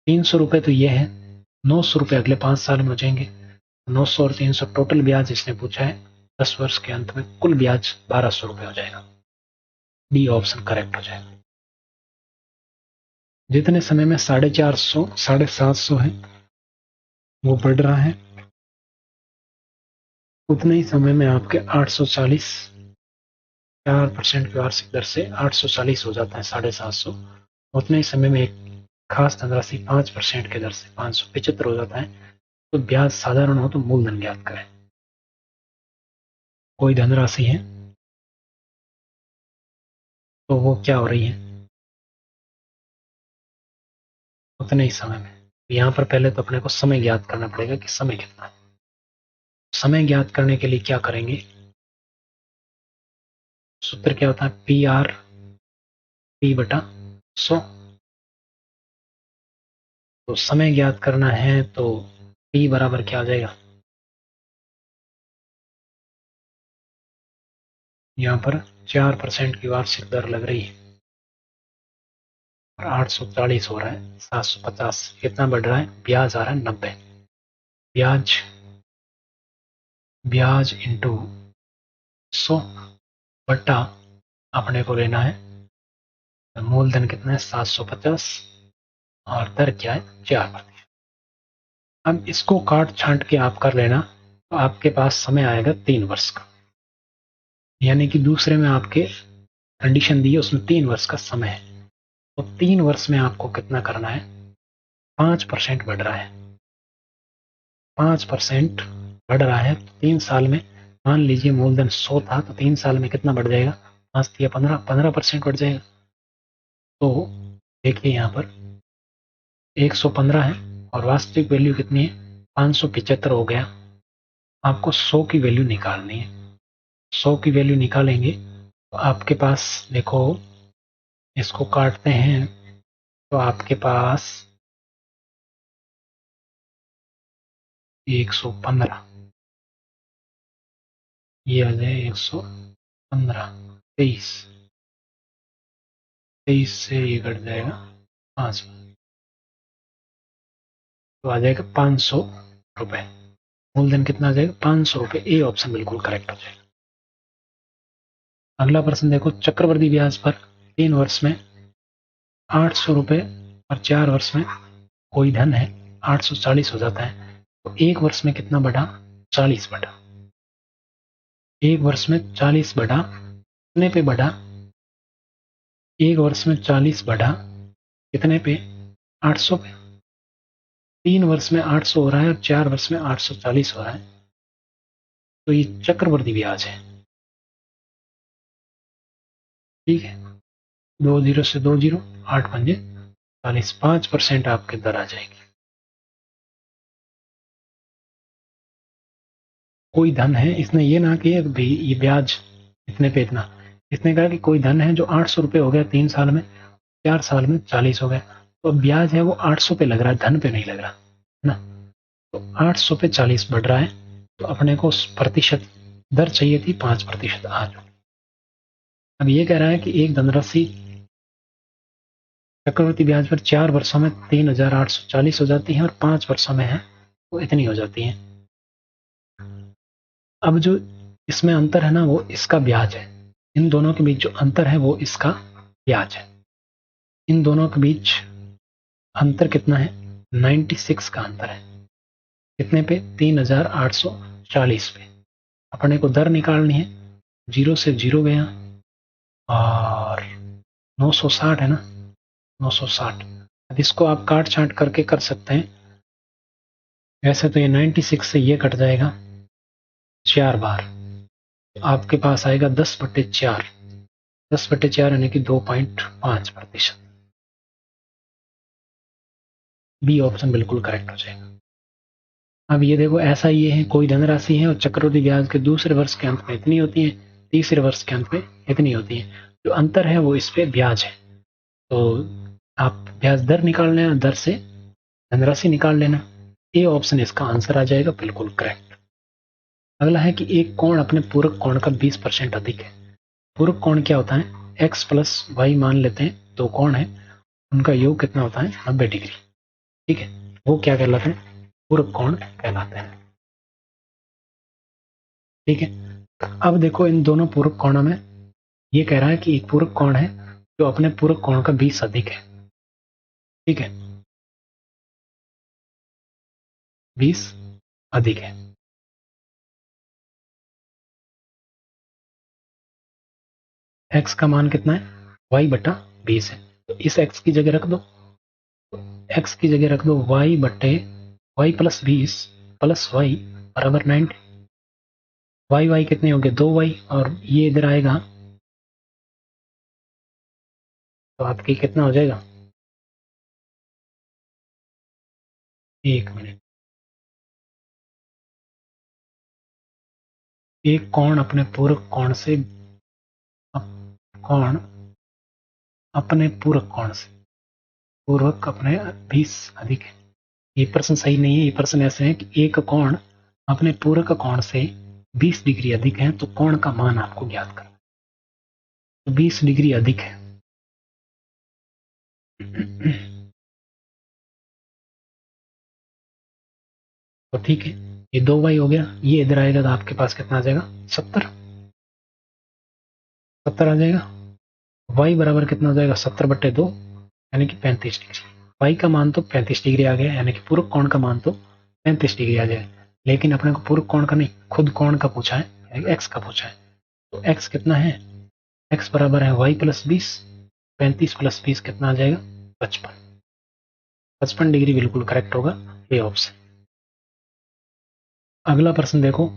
300 रुपये तो ये है, 900 रुपये अगले 5 साल में हो जाएंगे। 900 और 300 टोटल ब्याज इसने पूछा है 10 वर्ष के अंत में, कुल ब्याज 1200 रुपये हो जाएगा। डी ऑप्शन करेक्ट हो जाएगा। जितने समय में 450 750 है वो बढ़ रहा है, उतने ही समय में आपके 840 4% की वार्षिक दर से 840 हो जाता है 750। उतने ही समय में एक खास धनराशि 5% की दर से 575 हो जाता है। तो ब्याज साधारण हो तो मूलधन ज्ञात करें। कोई धनराशि है तो वो क्या हो रही है, उतने ही समय में। यहाँ पर पहले तो अपने को समय ज्ञात करना पड़ेगा कि समय कितना है। समय ज्ञात करने के लिए क्या करेंगे, सूत्र क्या होता है, P/100। तो समय ज्ञात करना है तो P बराबर क्या आ जाएगा, यहाँ पर 4% की वार्षिक दर लग रही है और 840 हो रहा है 750। कितना बढ़ रहा है, ब्याज आ रहा है 90। ब्याज इंटू 100 बटा अपने को लेना है मूलधन कितना है 750 और दर क्या है 4%। अब इसको काट छांट के आप कर लेना तो आपके पास समय आएगा 3 वर्ष का। यानी कि दूसरे में आपके कंडीशन दी है उसमें 3 वर्ष का समय है। तो 3 वर्ष में आपको कितना करना है, 5% बढ़ रहा है, 5% बढ़ रहा है। तो 3 साल में मान लीजिए मूलधन 100 था तो 3 साल में कितना बढ़ जाएगा, 5 या 15% बढ़ जाएगा। तो देखिए यहाँ पर 115 है और वास्तविक वैल्यू कितनी है, 575 हो गया। आपको 100 की वैल्यू निकालनी है। 100 की वैल्यू निकालेंगे तो आपके पास देखो, इसको काटते हैं तो आपके पास 115, ये आ जाए 115, 23 से ये कट जाएगा 5, तो आ जाएगा 500 रुपये। मूलधन कितना आ जाएगा 500 रुपये। ए ऑप्शन बिल्कुल करेक्ट हो जाएगा। अगला प्रश्न देखो, चक्रवृद्धि ब्याज पर 3 वर्ष में 800 रुपये और 4 वर्ष में कोई धन है 840 हो जाता है। तो 1 वर्ष में कितना बढ़ा, 40 बढ़ा। 1 वर्ष में 40 बढ़ा, कितने पे बढ़ा, 1 वर्ष में 40 बढ़ा कितने पे, 800 पे। 3 वर्ष में 800 हो रहा है और 4 वर्ष में 840 हो रहा है। तो ये चक्रवृद्धि ब्याज है, ठीक है। 2 जीरो से 2 जीरो, 8×5=40, 5% आपके दर आ जाएगी। कोई धन है, इसने ये ना कि भाई ये ब्याज इतने पे इतना, इसने कहा कि कोई धन है जो 800 रुपये हो गया 3 साल में, 4 साल में 40 हो गया। तो ब्याज है वो 800 पे लग रहा है, धन पे नहीं लग रहा ना। तो 800 पे 40 बढ़ रहा है, तो अपने को प्रतिशत दर चाहिए थी 5% आज। अब ये कह रहा है कि एक धनराशि चक्रवृद्धि ब्याज पर 4 वर्षों में 3840 हो जाती है और 5 वर्षों में है वो इतनी हो जाती है। अब जो इसमें अंतर है ना वो इसका ब्याज है, इन दोनों के बीच जो अंतर है वो इसका ब्याज है। इन दोनों के बीच अंतर कितना है, 96 का अंतर है। कितने पे, 3840 पे। अपने को दर निकालनी है, 0 से 0 गया और 960 है ना, 960। अब इसको आप काट छांट करके कर सकते हैं। वैसे तो ये 96 से ये कट जाएगा 4 बार, तो आपके पास आएगा 10/4। 10/4 यानी कि 2.5%। बी ऑप्शन बिल्कुल करेक्ट हो जाएगा। अब ये देखो, ऐसा ये है, कोई धनराशि है और चक्रवृद्धि ब्याज के दूसरे वर्ष के अंत में इतनी होती है, तीसरे वर्ष के अंत में इतनी होती है। जो अंतर है वो इस पे ब्याज है। तो आप ब्याज दर निकाल लेना, दर से धनराशि निकाल लेना। ए ऑप्शन इसका आंसर आ जाएगा बिल्कुल करेक्ट। अगला है कि एक कोण अपने पूरक कोण का 20% अधिक है। पूरक कोण क्या होता है? x प्लस वाई मान लेते हैं, दो कोण है, उनका योग कितना होता है? 90 डिग्री। ठीक है, वो क्या कहलाते हैं? पूरक कोण कहलाते हैं। ठीक है, अब देखो इन दोनों पूरक कोणों में ये कह रहा है कि एक पूरक कोण है जो अपने पूरक कोण का 20 अधिक है। ठीक है, 20 अधिक है। x का मान कितना है? y बटा 20 है। तो इस x की जगह रख दो, x की जगह रख दो y बटे y प्लस 20 प्लस y बराबर 90। y कितने होंगे? 2y, और ये इधर आएगा तो आपकी कितना हो जाएगा? एक मिनट। एक कोण अपने पूरक कोण से, कोण अपने पूरक कोण से, पूर्वक अपने 20 अधिक है। ये प्रश्न सही नहीं है। ये प्रश्न ऐसे है कि एक कोण अपने पूरक कोण से 20 डिग्री अधिक है, तो कोण का मान आपको ज्ञात करना। तो 20 डिग्री अधिक है। तो ठीक है, ये 2y हो गया, ये इधर आएगा तो आपके पास कितना आ जाएगा? 70। 70 आ जाएगा। y बराबर कितना हो जाएगा? 70 बट्टे 2, यानी कि 35 डिग्री। y का मान तो 35 डिग्री आ गया, यानी कि पूरक कोण का मान तो 35 डिग्री आ जाएगा। लेकिन अपने को पूरक कोण का नहीं, खुद कोण का पूछा है, x का पूछा है। तो x कितना है? x बराबर है y प्लस 20, 35 प्लस 20 कितना आ जाएगा? 55। 55 डिग्री बिल्कुल करेक्ट होगा, ये ऑप्शन। अगला प्रश्न देखो,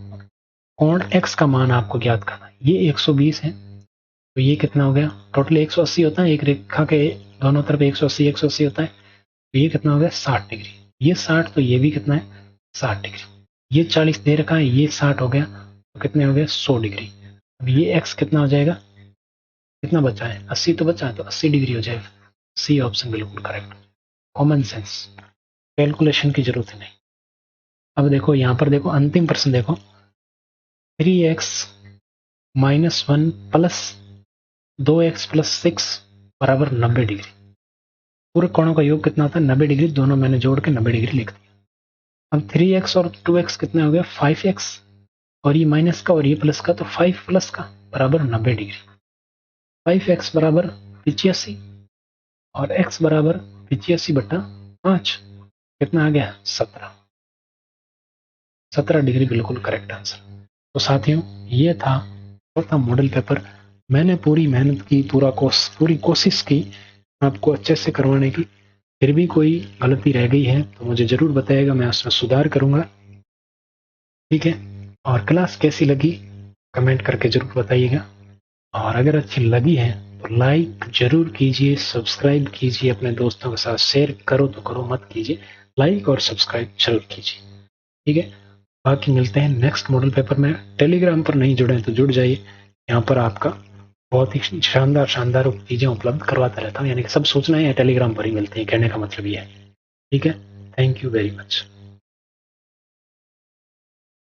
कोण x का मान आपको ज्ञात करना है। ये 120 है, तो ये कितना हो गया? टोटल 180 होता है, एक रेखा के दोनों तरफ 180 180 होता है, तो ये कितना हो गया? 60 डिग्री। ये 60, तो ये भी कितना है? 60 डिग्री। ये 40 दे रखा है, ये 60 हो गया, तो कितने हो गए? 100 डिग्री। अब ये x कितना हो जाएगा? कितना बचा है? 80 तो बचा है, तो 80 डिग्री हो जाएगा। सी ऑप्शन बिल्कुल करेक्ट। कॉमन सेंस, कैलकुलेशन की जरूरत नहीं। अब देखो यहाँ पर, देखो अंतिम प्रश्न देखो, 3x minus 1 plus 2x plus 6 बराबर 90 डिग्री। पूरे कोणों का योग कितना होता है? 90 डिग्री। दोनों मैंने जोड़ के 90 डिग्री लिख दिया। अब 3x और 2x कितने हो गया? 5x, और ये माइनस का और ये प्लस का, तो 5 प्लस का बराबर 90 डिग्री। 5x बराबर 85, और x बराबर 85 बटा 5, कितना आ गया? 17। 17 डिग्री बिल्कुल करेक्ट आंसर। तो साथियों, ये था चौथा मॉडल पेपर। मैंने पूरी मेहनत की, पूरी कोशिश की आपको अच्छे से करवाने की। फिर भी कोई गलती रह गई है तो मुझे जरूर बताइएगा, मैं उसमें सुधार करूंगा। ठीक है, और क्लास कैसी लगी कमेंट करके जरूर बताइएगा। और अगर अच्छी लगी है तो लाइक जरूर कीजिए, सब्सक्राइब कीजिए, अपने दोस्तों के साथ शेयर करो तो करो, मत कीजिए। लाइक और सब्सक्राइब जरूर कीजिए। ठीक है, बाकी मिलते हैं नेक्स्ट मॉडल पेपर में। टेलीग्राम पर नहीं जुड़े हैं तो जुड़ जाइए, यहाँ पर आपका बहुत ही शानदार शानदार चीजें उपलब्ध करवाता रहता हूँ। यानी कि सब सूचनाएं टेलीग्राम पर ही मिलती है, कहने का मतलब ये है। ठीक है, थैंक यू वेरी मच।